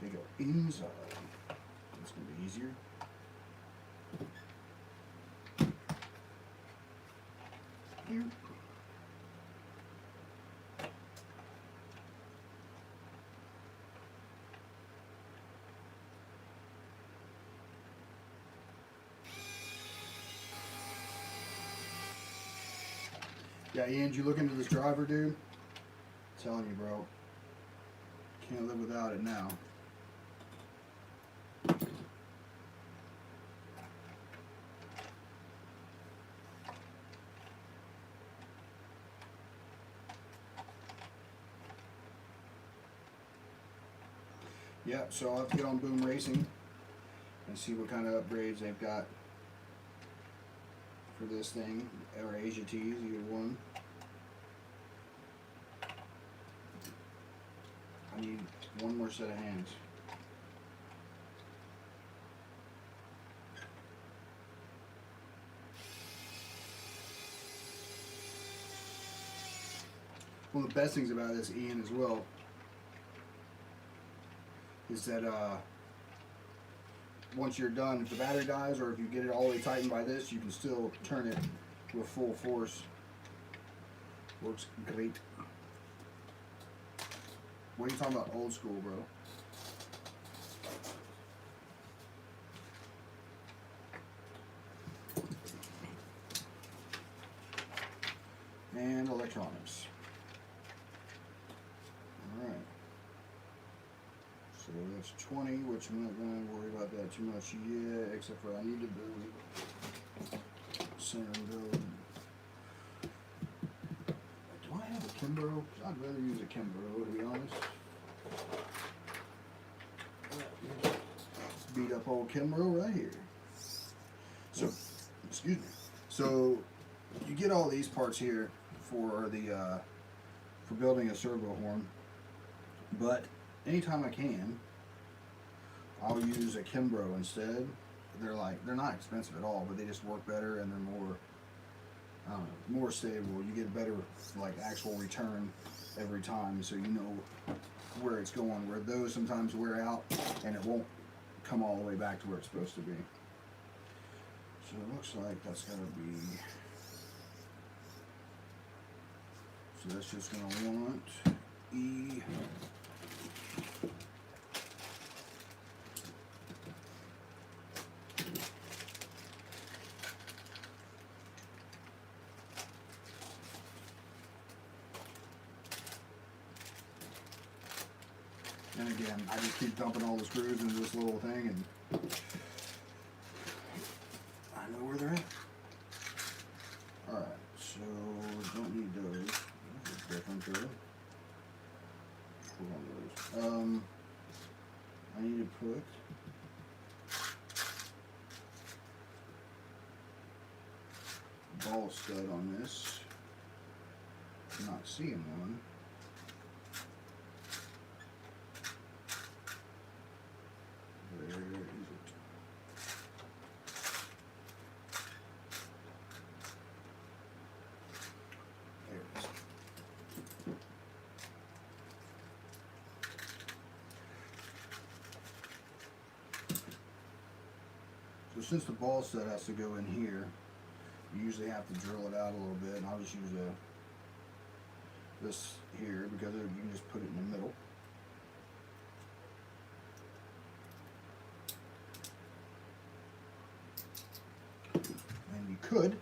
They go inside. It's gonna be easier. Here. Yeah, Ian, you look into this driver, dude? I'm telling you, bro. Can't live without it now. Yeah, so I'll have to get on Boom Racing and see what kind of upgrades they've got for this thing, or Asia Tees, either one. I need one more set of hands. One of the best things about this, Ian, as well, is that once you're done, if the battery dies or if you get it all the way tightened by this, you can still turn it with full force. Works great. What are you talking about, old school, bro? And electronics. Alright. So that's 20, which I'm not going to worry about that too much yet, except for I need to build center build. Do I have a Kimbrough? I'd rather use a Kimbrough, to be honest. Beat up old Kimbrough right here. So, excuse me. So, you get all these parts here for the for building a servo horn, but anytime I can, I'll use a Kimbrough instead. They're not expensive at all, but they just work better and they're more, I don't know, more stable. You get better like actual return every time, so you know where it's going. Where those sometimes wear out and it won't come all the way back to where it's supposed to be. So it looks like that's gonna be. So that's just gonna want E. And again, I just keep dumping all the screws into this little thing, and I know where they're at. Alright, so don't need those. That's different there. Hold on those. I need to put a ball stud on this. I'm not seeing one. since the ball set has to go in here, you usually have to drill it out a little bit, and I'll just use this here because you can just put it in the middle. And you could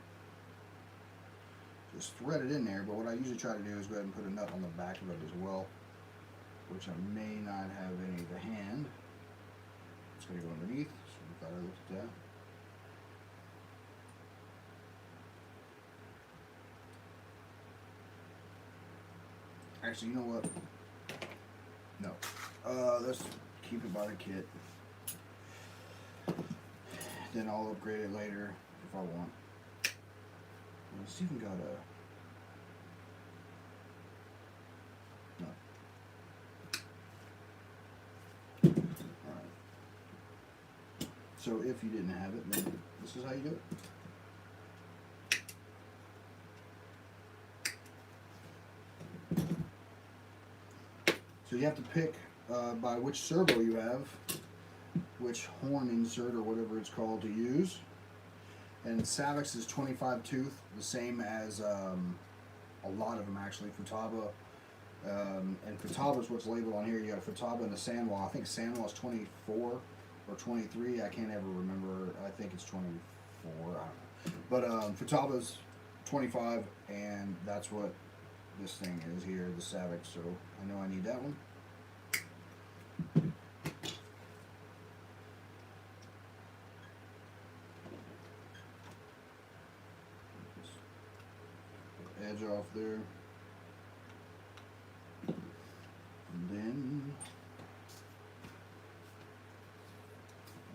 just thread it in there, but what I usually try to do is go ahead and put a nut on the back of it as well, which I may not have any to hand. It's going to go underneath, so we thought I looked at that. Actually, you know what? No. Let's keep it by the kit. Then I'll upgrade it later if I want. Let's even got a... No. Alright. So if you didn't have it, then this is how you do it. So you have to pick by which servo you have, which horn insert or whatever it's called to use. And Savix is 25 tooth, the same as a lot of them actually. Futaba, and Futaba is what's labeled on here. You got a Futaba and a Sanwa. I think Sanwa is 24 or 23. I can't ever remember. I think it's 24. I don't know. But Futaba's 25, and that's what this thing is here, the Savix. So I know I need that one. Edge off there, and then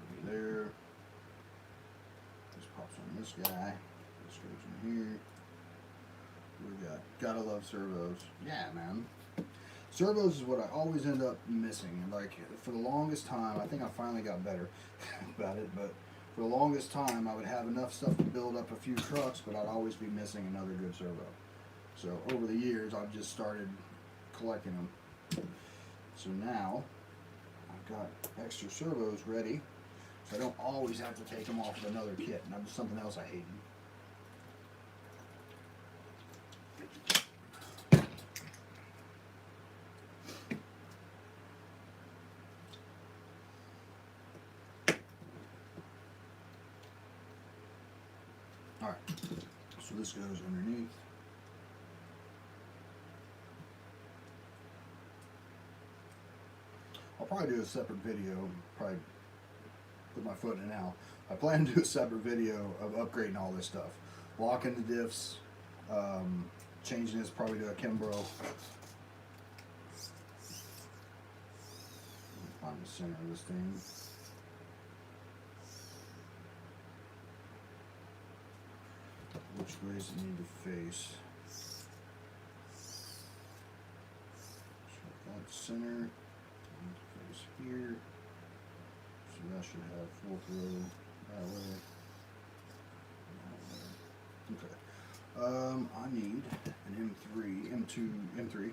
over there. This pops on this guy. This goes in here. We gotta love servos. Yeah, man. Servos is what I always end up missing, and like for the longest time, I think I finally got better about it, but for the longest time I would have enough stuff to build up a few trucks, but I'd always be missing another good servo. So over the years I've just started collecting them. So now I've got extra servos ready, so I don't always have to take them off with another kit, and that's something else I hate. Alright, so this goes underneath. I'll probably do a separate video, probably put my foot in it now. I plan to do a separate video of upgrading all this stuff. Locking the diffs, changing this probably to a Kimbrough. Find the center of this thing. Which way does it need to face? So that center needs to face here. So that should have full throw that way. Okay. I need an M3,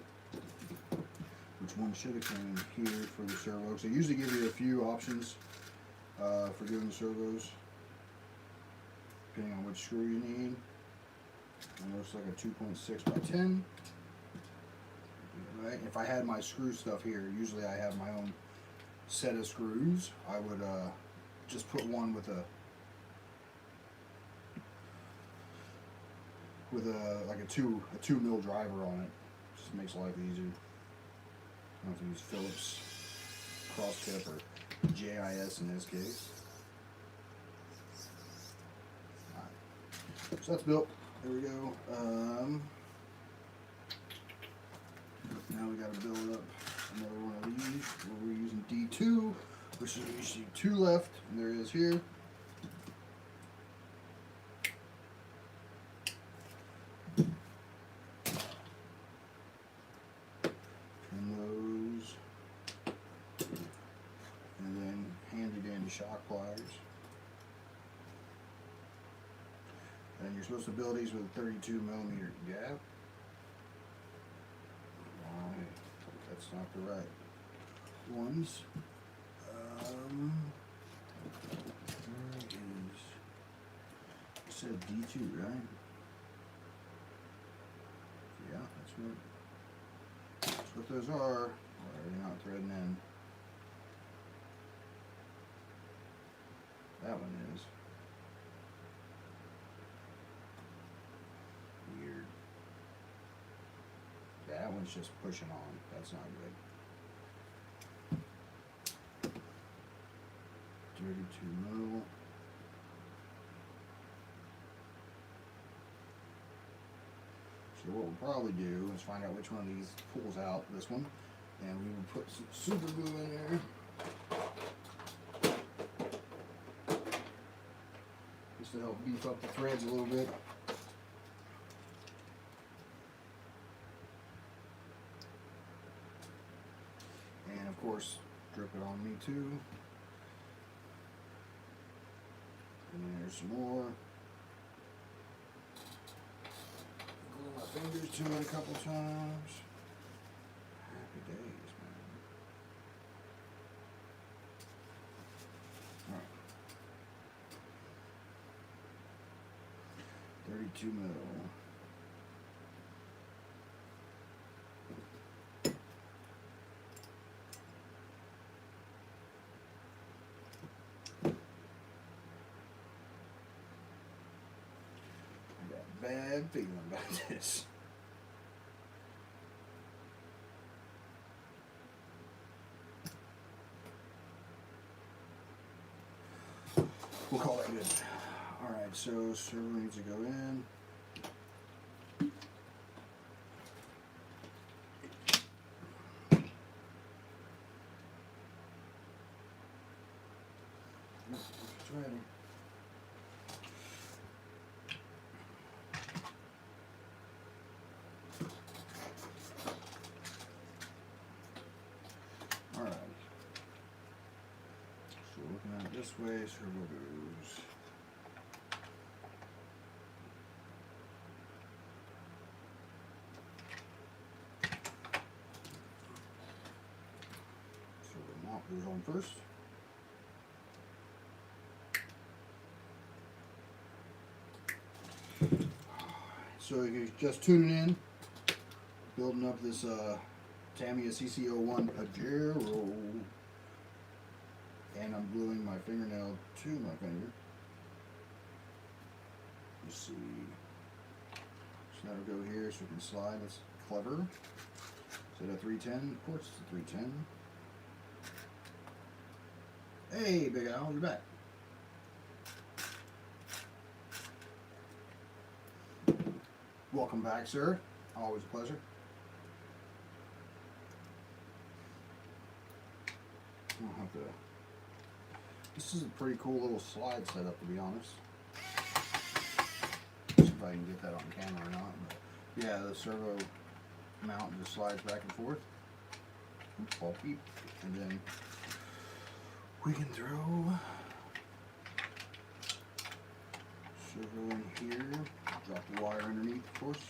which one should have come in here for the servo. So they usually give you a few options for doing the servos, depending on which screw you need. It looks like a 2.6 by 10. Right. If I had my screw stuff here, usually I have my own set of screws. I would just put one with a like a 2 mil driver on it. Just makes life easier. I don't have to use Phillips cross tip or JIS in this case. Alright. So that's built. There we go. Now we got to build up another one of these. We're using D2, which is usually 2 left, and there is here. Trim those, and then handy dandy shock pliers. And you're supposed to build these with a 32 millimeter gap. Right, that's not the right ones. Where is said D2, right? Yeah, that's what those are. Why are they not threading in? That one is. Weird. Yeah, that one's just pushing on. That's not good. 32 mil. So what we'll probably do is find out which one of these pulls out, this one, and we will put some super glue in there. Just to help beef up the threads a little bit. And of course, drip it on me too. And then there's some more. Glue my fingers to it a couple times. Happy days, man. Alright. 32 mil. Bad feeling about this. We'll call that good. Alright, so servo needs to go in. It's ready. Alright. So looking at it this way, servo goes. So the mount goes on first. So you're just tuning in, building up this Tamiya CC01 Pajero, and I'm gluing my fingernail to my finger. You see, so that'll go here so we can slide. That's clever. Is it a 310? Of course it's a 310. Hey, Big Al, you're back. Welcome back, sir. Always a pleasure. I'll have to. This is a pretty cool little slide setup, to be honest. See if I can get that on camera or not. But yeah, the servo mount just slides back and forth. Oops, ball peep. And then we can throw servo in here. Drop the wire underneath, of course.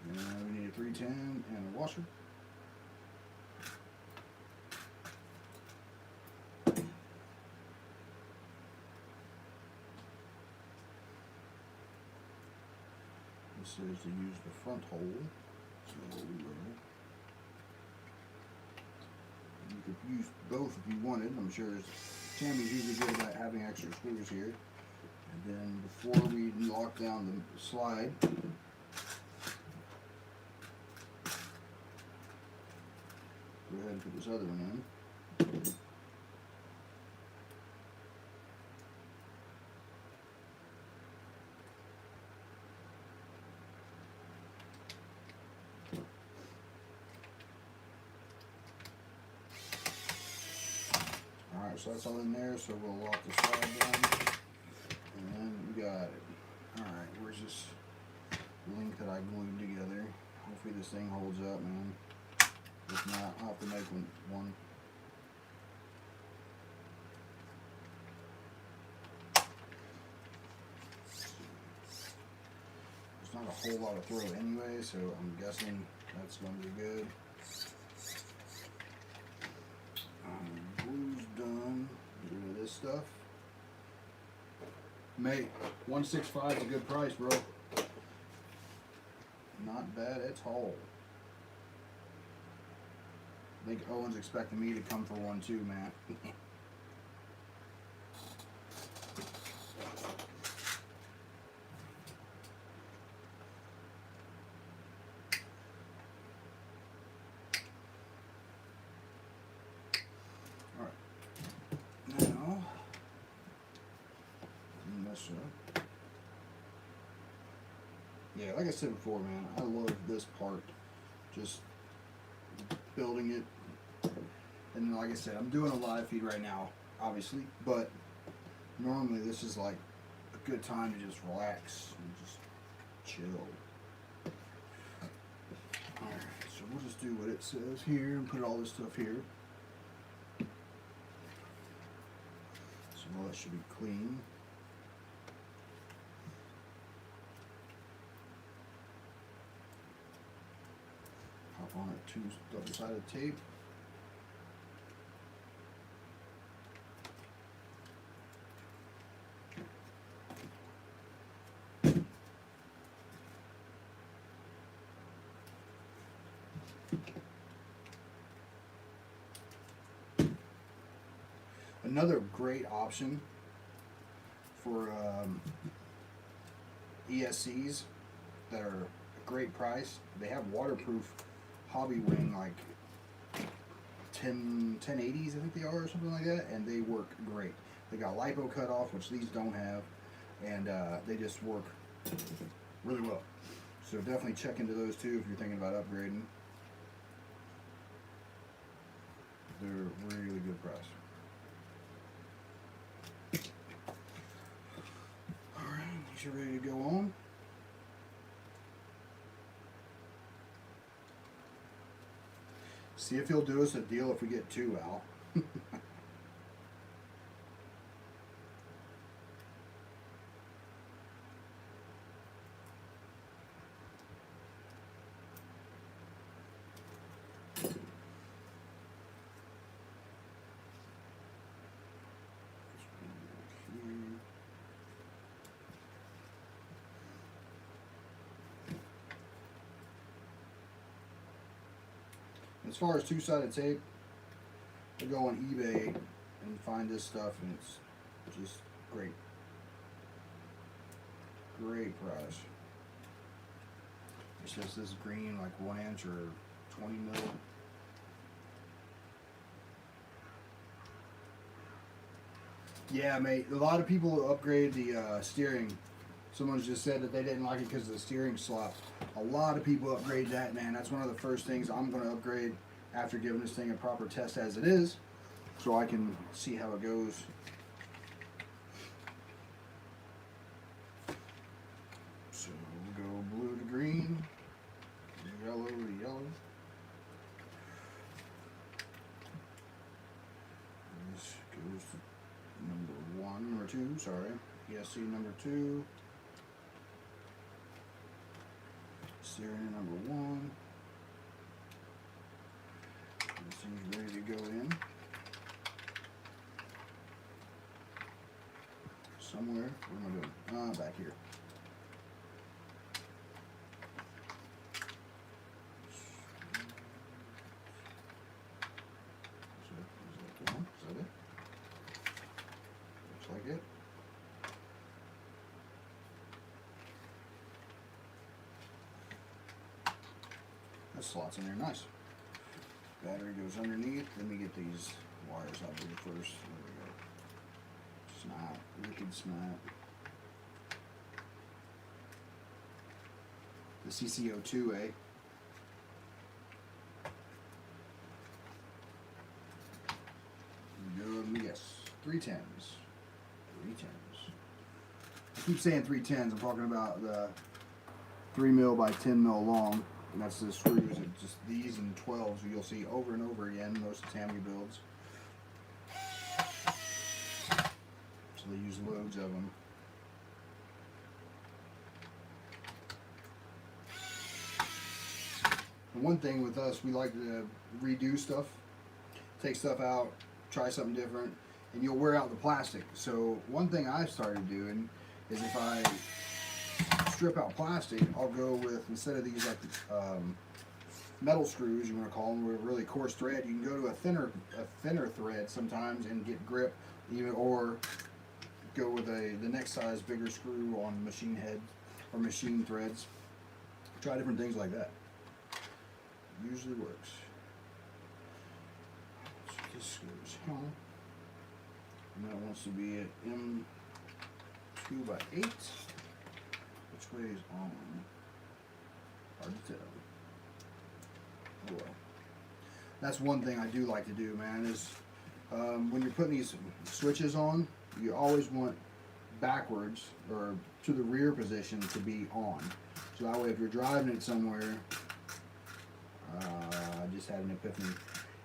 And we need a 310 and a washer. This is to use the front hole, so we will. You could use both if you wanted. I'm sure Tammy's usually good about having extra screws here. And then before we lock down the slide, go ahead and put this other one in. Alright, so that's all in there, so we'll lock the slide down. And then we got it. Alright, where's this link that I glued together? Hopefully this thing holds up, man. If not, I'll have to make one. There's not a whole lot of throw anyway, so I'm guessing that's going to be good. Glue's done. Get rid of this stuff. Mate, 165 is a good price, bro. Not bad at all. I think Owen's expecting me to come for one too, man. Alright. Now, mess up. Yeah, like I said before, man, I love this part. Just building it. And like I said, I'm doing a live feed right now, obviously, but normally this is like a good time to just relax and just chill. Alright, so we'll just do what it says here and put all this stuff here. So all that should be clean. Pop on it, two double-sided tape. Another great option for ESCs that are a great price. They have waterproof hobby wing, like 1080s, I think they are, or something like that, and they work great. They got lipo cutoff, which these don't have, and they just work really well. So definitely check into those too if you're thinking about upgrading. They're really good price. You're ready to go on. See if he'll do us a deal if we get two, Al. As far as two-sided tape, I go on eBay and find this stuff, and it's just great. Great price. It's just this green, like 1 inch or 20 mil. Yeah, mate. A lot of people upgrade the steering. Someone's just said that they didn't like it because of the steering slot. A lot of people upgrade that, man. That's one of the first things I'm going to upgrade after giving this thing a proper test as it is, so I can see how it goes. So we'll go blue to green, yellow to yellow. This goes to number 2, sorry. ESC number 2. Steering number 1. This thing's ready to go in. Somewhere. What am I doing? Back here. Is that the one? Is that it? Looks like it. That slots in there nice. Battery goes underneath. Let me get these wires out of here first. There we go. Snap. Wicked snap. The CCO2A. Good. Yes. 310s. 310s. I keep saying 310s. I'm talking about the 3 mil by 10 mil long. And that's the screws, it's just these and 12s you'll see over and over again, most of Tammy builds. So they use loads of them. And one thing with us, we like to redo stuff, take stuff out, try something different, and you'll wear out the plastic. So one thing I started doing, is if I strip out plastic, I'll go with, instead of these like metal screws, you want to call them, with really coarse thread, you can go to a thinner thread sometimes and get grip, even, or go with the next size bigger screw on machine head or machine threads. Try different things like that. Usually works. So this goes here, and that wants to be at M2/8. Which way is on? Hard to tell. Oh well. That's one thing I do like to do, man, is when you're putting these switches on, you always want backwards or to the rear position to be on. So that way if you're driving it somewhere, I just had an epiphany.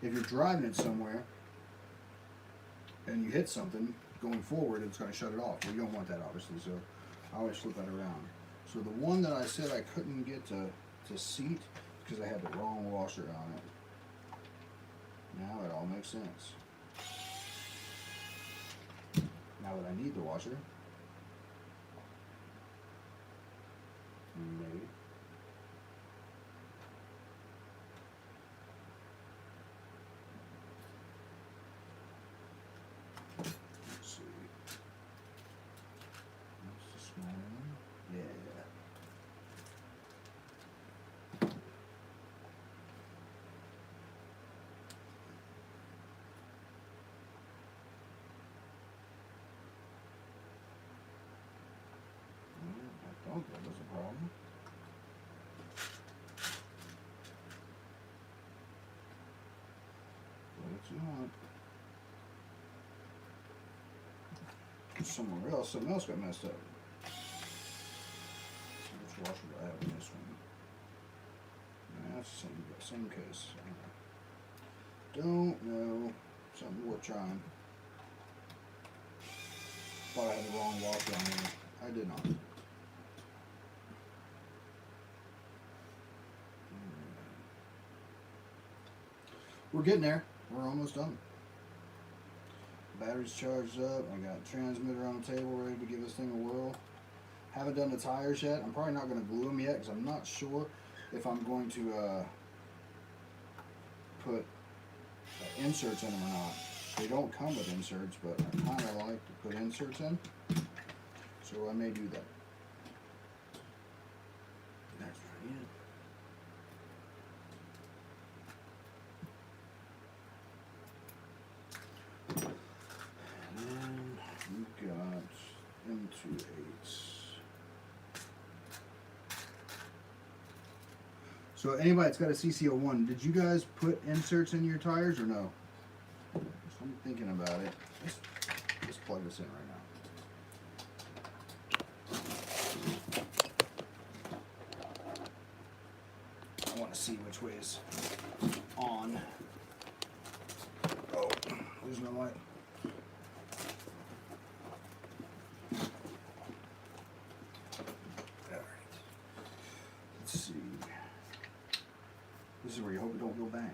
If you're driving it somewhere and you hit something going forward, it's going to shut it off. Well, you don't want that, obviously, so I always flip that around. So the one that I said I couldn't get to seat because I had the wrong washer on it. Now it all makes sense. Now that I need the washer, maybe. Let's see. That's the small one. Yeah. I don't think that was a problem. But it's not. Somewhere else, something else got messed up. Which washer do I have in this one? That's the same case. Don't know. Something worth trying. Thought I had the wrong washer on here. I did not. We're getting there. We're almost done. Battery's charged up. I got transmitter on the table ready to give this thing a whirl. Haven't done the tires yet. I'm probably not going to glue them yet because I'm not sure if I'm going to put inserts in them or not. They don't come with inserts, but I kind of like to put inserts in. So I may do that. That's pretty it. And we've got M2/8. So anybody that's got a CC01, did you guys put inserts in your tires or no? I'm thinking about it. Let's plug this in right now. I want to see which way is on. Oh, losing my light. Alright. Let's see. This is where you hope it don't go bang.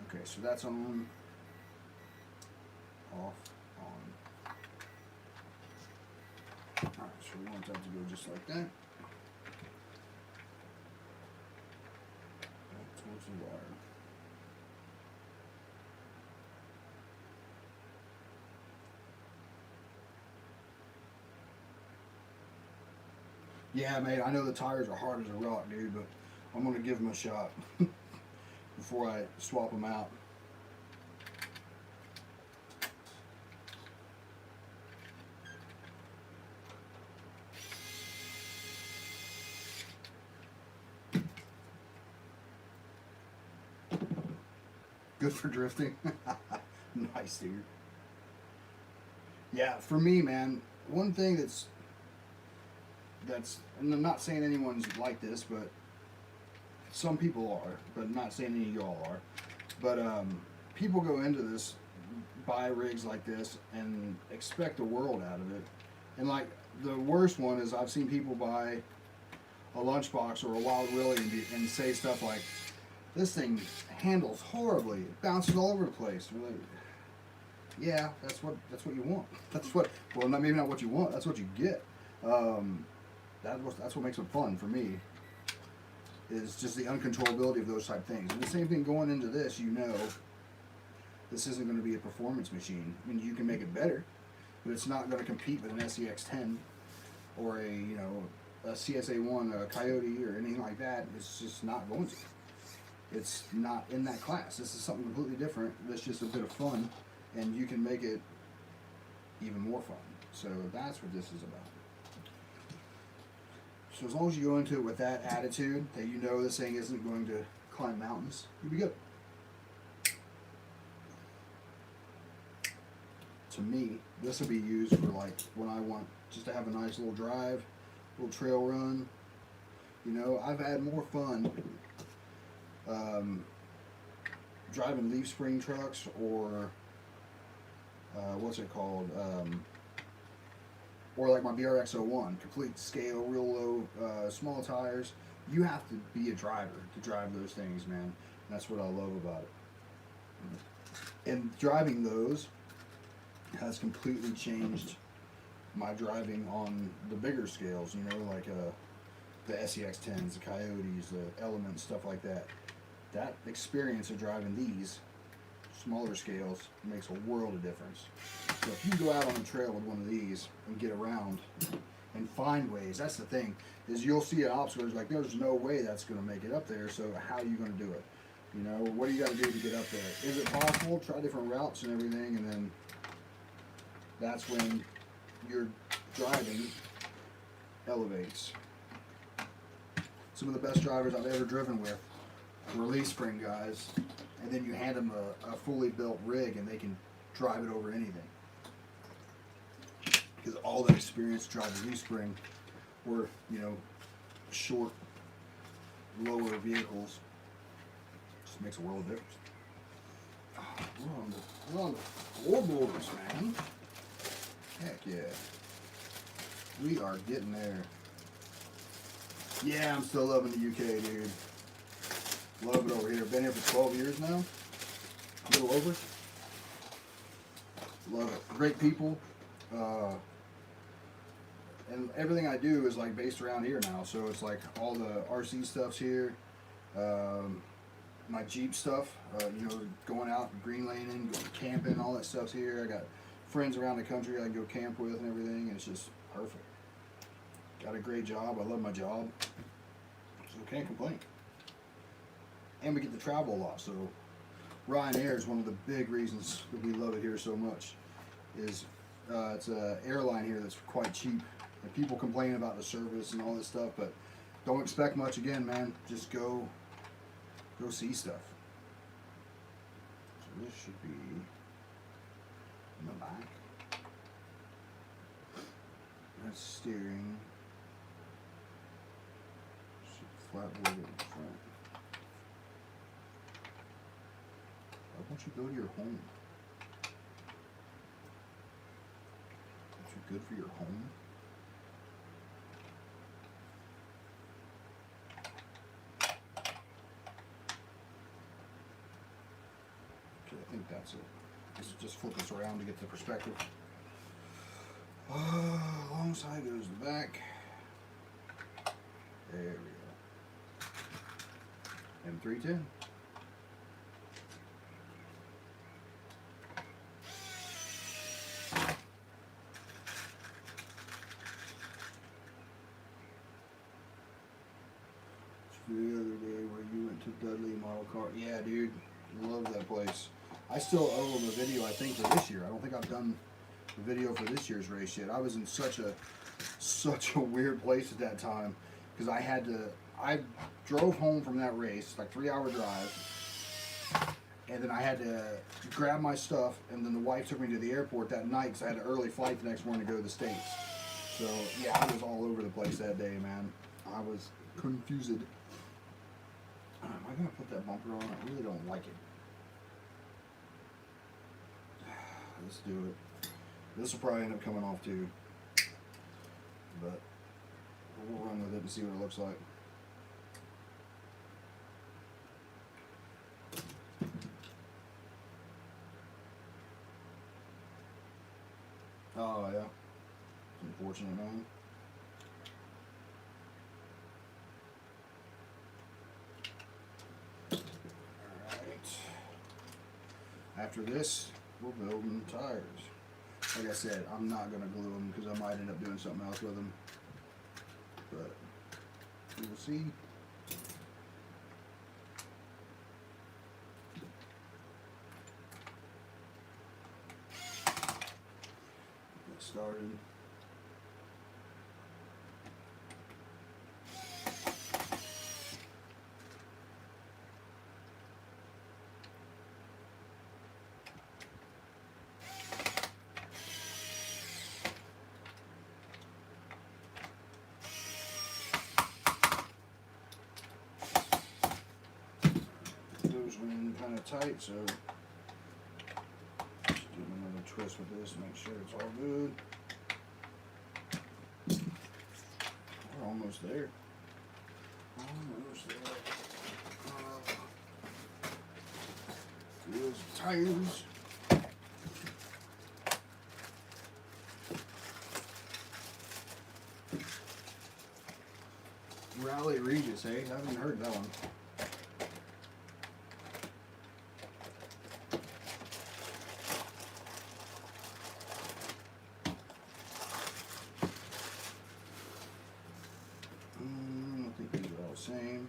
Okay, so that's on. Off, on. Alright, so we want that to go just like that. Back towards the wire. Yeah, mate, I know the tires are hard as a rock, dude, but I'm going to give them a shot before I swap them out. Good for drifting. Nice, dude. Yeah, for me, man, one thing that's, and I'm not saying anyone's like this, but some people are, but not saying any of y'all are. But people go into this, buy rigs like this, and expect the world out of it. And like the worst one is I've seen people buy a lunchbox or a Wild Willie and say stuff like, "This thing handles horribly. It bounces all over the place." Really, Yeah, that's what you want. That's what, well, not, maybe not what you want. That's what you get. Um, that's what makes them fun for me. Is just the uncontrollability of those type things. And the same thing going into this, you know, this isn't going to be a performance machine. I mean, you can make it better, but it's not going to compete with an SEX 10 or a, you know, a CSA1, a Coyote, or anything like that. It's just not going to. It's not in that class. This is something completely different. That's just a bit of fun, and you can make it even more fun. So that's what this is about. So as long as you go into it with that attitude, that you know this thing isn't going to climb mountains, you'll be good. To me, this will be used for like when I want just to have a nice little drive, little trail run. You know, I've had more fun driving leaf spring trucks or what's it called? Or like my BRX-01, complete scale, real low, small tires. You have to be a driver to drive those things, man. And that's what I love about it. And driving those has completely changed my driving on the bigger scales, you know, like the SEX10s, the Coyotes, the Elements, stuff like that. That experience of driving these smaller scales makes a world of difference. So if you go out on a trail with one of these and get around and find ways, that's the thing, is you'll see an obstacle, it's like there's no way that's going to make it up there, so how are you going to do it? You know, what do you got to do to get up there? Is it possible? Try different routes and everything, and then that's when your driving elevates. Some of the best drivers I've ever driven with were leaf spring guys, and then you hand them a fully built rig and they can drive it over anything. Because all that experience driving leaf spring were, you know, short, lower vehicles. Just makes a world of difference. Oh, we're on the floorboards, man. Heck yeah. We are getting there. Yeah, I'm still loving the UK, dude. Love it over here. Been here for 12 years now. A little over. Love it. Great people. And everything I do is like based around here now. So it's like all the RC stuff's here. My Jeep stuff, you know, going out green laning, going camping, all that stuff's here. I got friends around the country I can go camp with and everything. And it's just perfect. Got a great job. I love my job. So can't complain. And we get to travel a lot, so Ryanair is one of the big reasons that we love it here so much. Is it's an airline here that's quite cheap, and people complain about the service and all this stuff, but don't expect much again, man. Just go see stuff. So this should be in the back. That's steering. Flatboard in front. Why don't you go to your home? Aren't you good for your home? Okay, I think that's it. Just flip this around to get the perspective. Alongside goes the back. There we go. M310. The other day where you went to Dudley Model Car. Yeah, dude. Love that place. I still owe them a video, I think, for this year. I don't think I've done the video for this year's race yet. I was in such a weird place at that time because I drove home from that race, like 3-hour drive, and then I had to grab my stuff, and then the wife took me to the airport that night because I had an early flight the next morning to go to the States. So, yeah, I was all over the place that day, man. I was confused. Am I going to put that bumper on? I really don't like it. Let's do it. This will probably end up coming off too. But we'll run with it and see what it looks like. unfortunate, man. Alright. After this, we're building tires. Like I said, I'm not going to glue them because I might end up doing something else with them. But we will see. Get started. Those went in kind of tight, so just do another twist with this to make sure it's all good. We're almost there. Almost there. Wheels, tires. Rally Regis, hey? I haven't heard that one. I think these are all the same.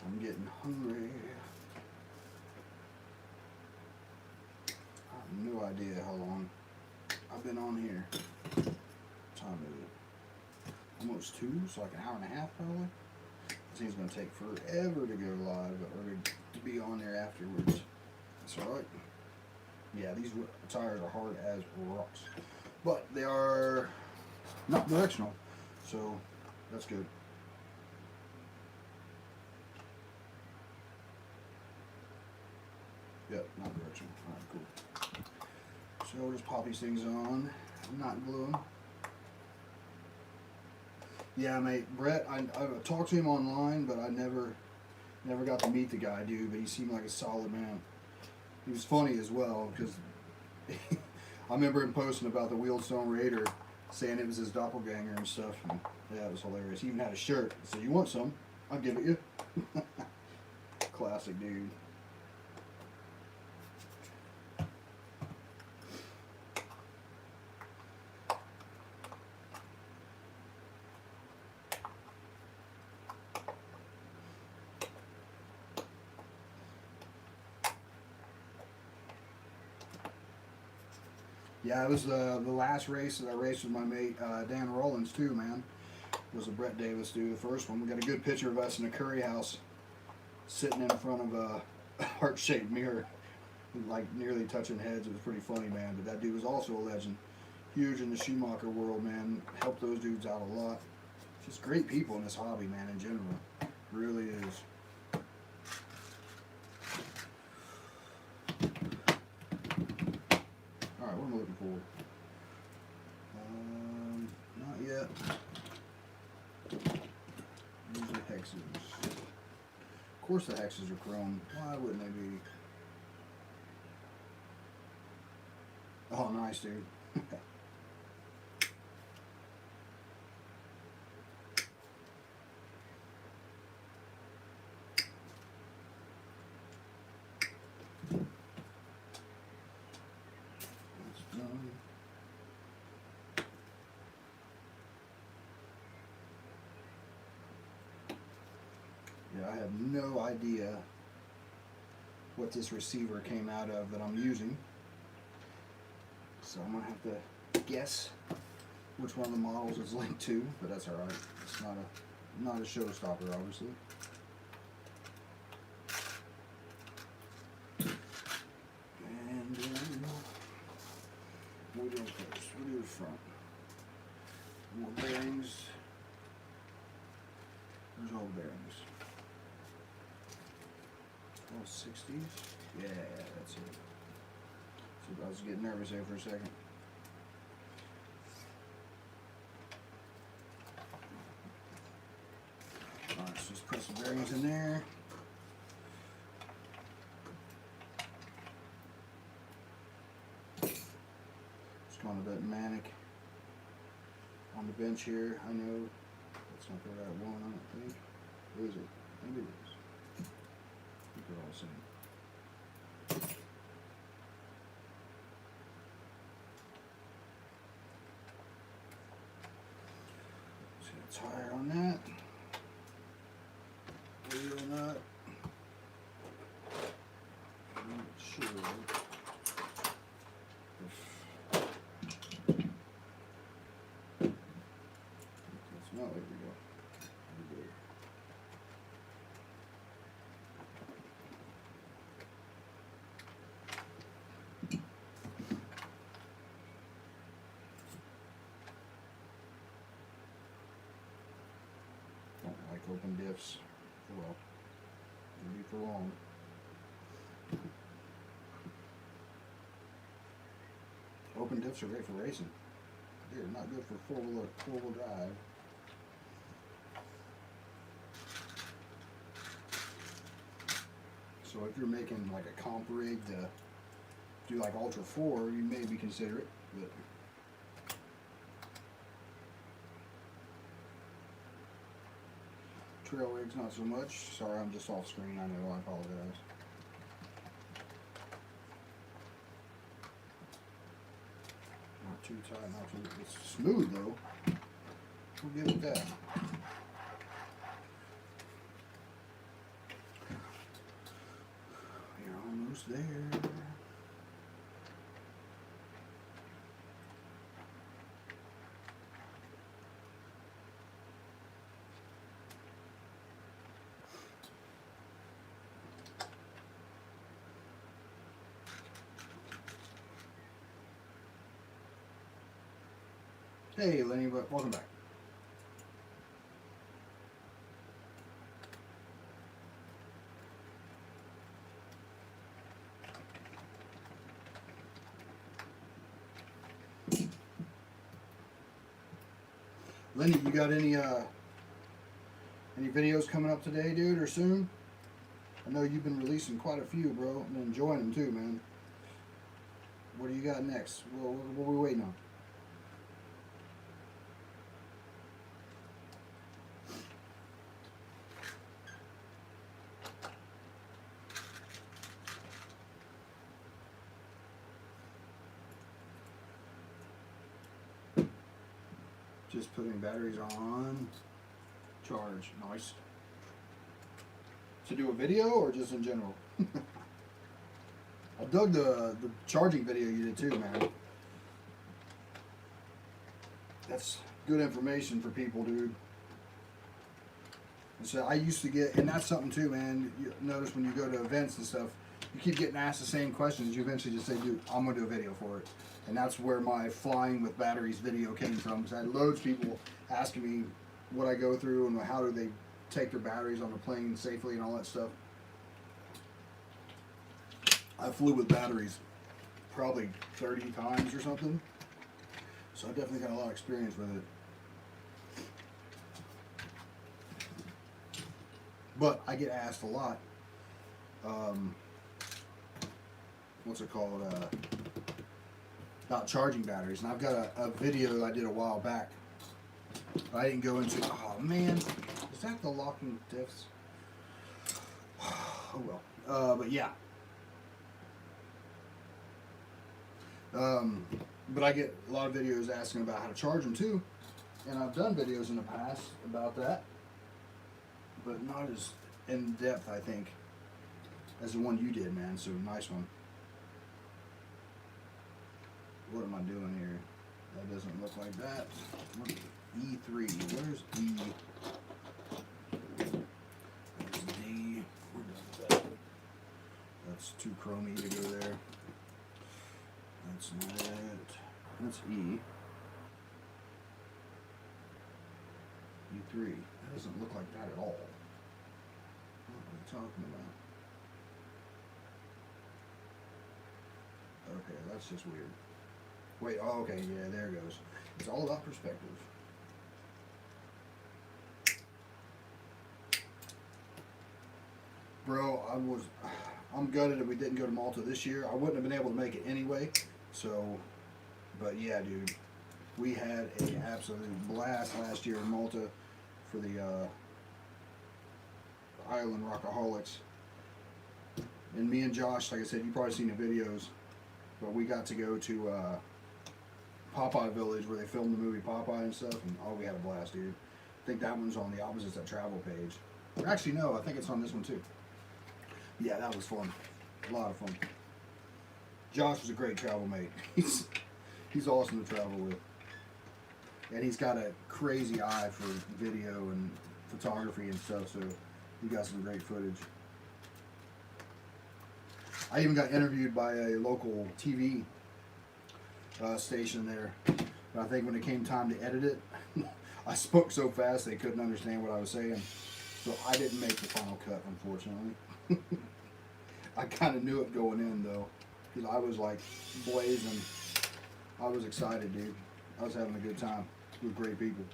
I'm getting hungry. I have no idea how long I've been on here. What time is it? Almost 2, so like an hour and a half probably. This thing's going to take forever to go live or to be on there afterwards. That's alright. Yeah, these tires are hard as rocks. But they are not directional, so that's good. Yep, not directional. Alright, cool. So we'll just pop these things on. I'm not gluing. Yeah, mate, Brett, I talked to him online, but I never got to meet the guy, dude, but he seemed like a solid man. He was funny as well, because I remember him posting about the Wheelstone Raider, saying it was his doppelganger and stuff, and yeah, it was hilarious. He even had a shirt. He said, "You want some? I'll give it you." Classic dude. Yeah, it was the last race that I raced with my mate Dan Rollins too, man. It was a Brett Davis dude, the first one. We got a good picture of us in a curry house sitting in front of a heart-shaped mirror, like nearly touching heads. It was pretty funny, man. But that dude was also a legend. Huge in the Schumacher world, man. Helped those dudes out a lot. Just great people in this hobby, man, in general. It really is. Alright, what am I looking for? Not yet. These are hexes. Of course the hexes are chrome. Why wouldn't they be? Oh, nice, dude. Yeah, I have no idea what this receiver came out of that I'm using. So I'm going to have to guess which one of the models it's linked to, but that's alright. It's not a showstopper, obviously. And we'll do first. We'll do the front. More bearings. There's all bearings. Oh, 60s? Yeah, that's it. So I was getting nervous there for a second. Alright, so just put some bearings in there. It's gone a bit manic on the bench here. I know that's not the right one, I don't think. Is it? Maybe it is. I think they're all the same. See a tire on that. Wheel nut. I'm not sure. That's not, there we go. There we go. Don't like open diffs. Well, maybe for long. Open diffs are great for racing. They're not good for four-wheel drive. So if you're making like a comp rig to do like Ultra 4, you may be consider it, but trail rigs not so much. Sorry, I'm just off screen. I know. I apologize. Not too tight. Not too. It's smooth though. We'll give it that. You're almost there. Hey Lenny, welcome back. Lenny, you got any videos coming up today, dude, or soon? I know you've been releasing quite a few, bro, and enjoying them too, man. What do you got next? What are we waiting on? Just putting batteries on charge. Nice. To do a video or just in general? I dug the charging video you did too, man. That's good information for people, dude. And so I used to get, and that's something too, man. You notice when you go to events and stuff, you keep getting asked the same questions. You eventually just say, dude, I'm going to do a video for it. And that's where my flying with batteries video came from. Because I had loads of people asking me what I go through and how do they take their batteries on the plane safely and all that stuff. I flew with batteries probably 30 times or something. So I definitely got a lot of experience with it. But I get asked a lot, what's it called, about charging batteries. And I've got a video that I did a while back. I didn't go into, oh man, is that the locking diffs? Oh well, but yeah. But I get a lot of videos asking about how to charge them too. And I've done videos in the past about that. But not as in depth, I think, as the one you did, man. So nice one. What am I doing here? That doesn't look like that. E3. Where's E? That's D. That's too chromy to go there. That's not it. That's E. E3. That doesn't look like that at all. What are we talking about? Okay, that's just weird. Wait, oh, okay, yeah, there it goes. It's all about perspective. Bro, I'm gutted that we didn't go to Malta this year. I wouldn't have been able to make it anyway. So, But yeah, dude, we had an absolute blast last year in Malta for the Island Rockaholics. And me and Josh, like I said, you've probably seen the videos, but we got to go to Popeye Village where they filmed the movie Popeye and stuff, and oh, we had a blast, dude. I think that one's on the Opposites That Travel page. Actually, no, I think it's on this one too. Yeah, that was fun. A lot of fun. Josh was a great travel mate. He's awesome to travel with. And he's got a crazy eye for video and photography and stuff, so he got some great footage. I even got interviewed by a local TV station there. But I think when it came time to edit it, I spoke so fast they couldn't understand what I was saying. So I didn't make the final cut, unfortunately. I kind of knew it going in, though, because I was like blazing. I was excited, dude. I was having a good time with great people.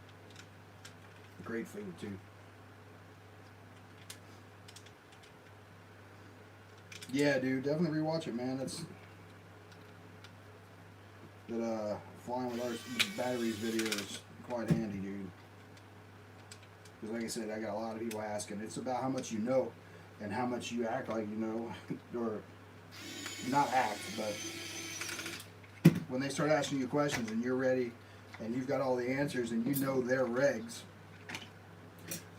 Great food, too. Yeah, dude, definitely rewatch it, man. That flying with our batteries video is quite handy, dude. Because like I said, I got a lot of people asking. It's about how much you know and how much you act like you know, or not act, but when they start asking you questions and you're ready and you've got all the answers and you know their regs,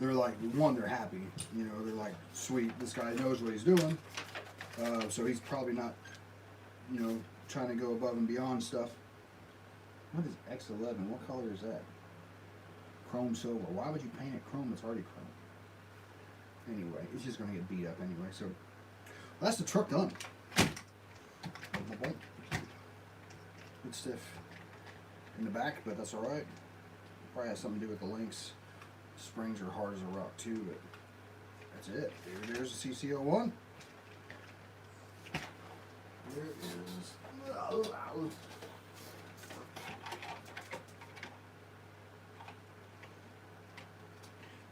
they're like, one, they're happy. You know, they're like, sweet, this guy knows what he's doing. So he's probably not, you know, trying to go above and beyond stuff. What is X11? What color is that? Chrome silver. Why would you paint it chrome? It's already chrome. Anyway, it's just going to get beat up anyway. So that's the truck done. Bit stiff in the back, but that's all right. Probably has something to do with the links. Springs are hard as a rock too, but that's it. There's the CC01. There is.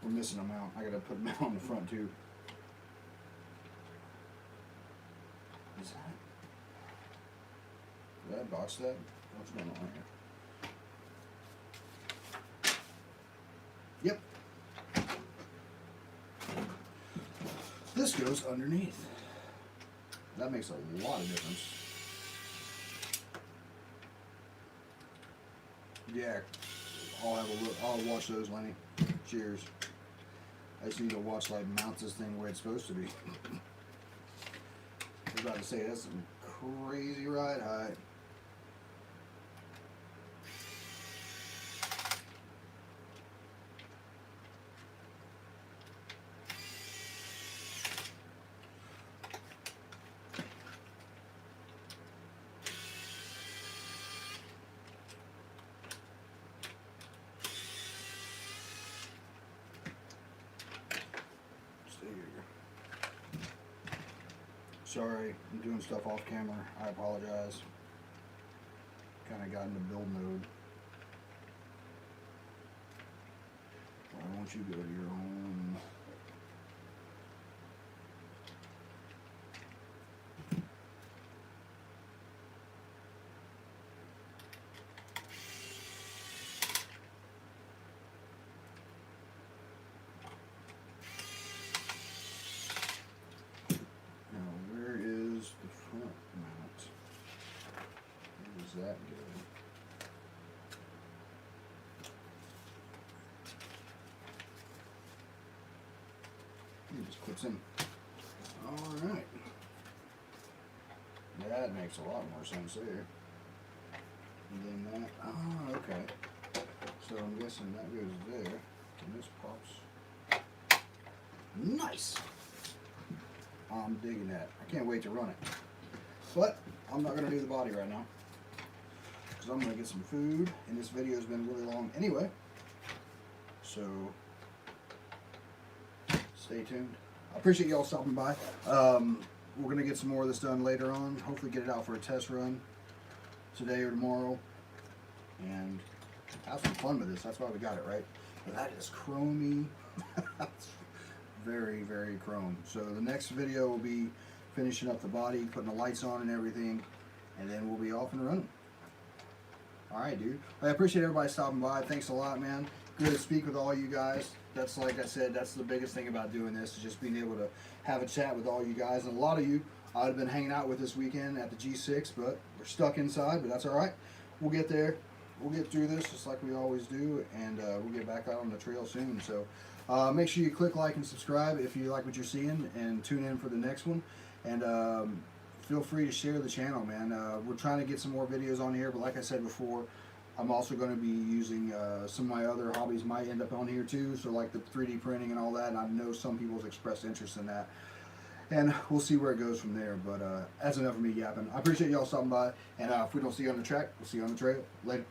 We're missing a mount. I gotta put a mount on the front too. Is that? Did I box that? What's going on here? Yep. This goes underneath. That makes a lot of difference. Yeah, I'll have a look. I'll watch those, Lenny. Cheers. I just need to watch, like, mount this thing where it's supposed to be. I was about to say, that's some crazy ride height. Sorry, I'm doing stuff off camera. I apologize. Kind of got into build mode. Why won't you go to your home? That good. It just clips in. Alright. That makes a lot more sense there. And then that, oh, okay. So I'm guessing that goes there. And this pops. Nice! I'm digging that. I can't wait to run it. But I'm not going to do the body right now. I'm going to get some food, and this video has been really long anyway, so stay tuned. I appreciate y'all stopping by. We're going to get some more of this done later on, hopefully get it out for a test run today or tomorrow, and have some fun with this. That's why we got it, right? But that is chromy. Very, very chrome. So the next video will be finishing up the body, putting the lights on and everything, and then we'll be off and running. All right, dude. I appreciate everybody stopping by. Thanks a lot, man. Good to speak with all you guys. That's, like I said, that's the biggest thing about doing this, is just being able to have a chat with all you guys. And a lot of you I would have been hanging out with this weekend at the G6, but we're stuck inside, but that's all right. We'll get there. We'll get through this just like we always do, and we'll get back out on the trail soon. So make sure you click like and subscribe if you like what you're seeing, and tune in for the next one. And feel free to share the channel, man. We're trying to get some more videos on here, but like I said before, I'm also going to be using some of my other hobbies might end up on here too, so like the 3D printing and all that, and I know some people's expressed interest in that. And we'll see where it goes from there, but that's enough of me yapping. I appreciate y'all stopping by, and if we don't see you on the track, we'll see you on the trail. Later.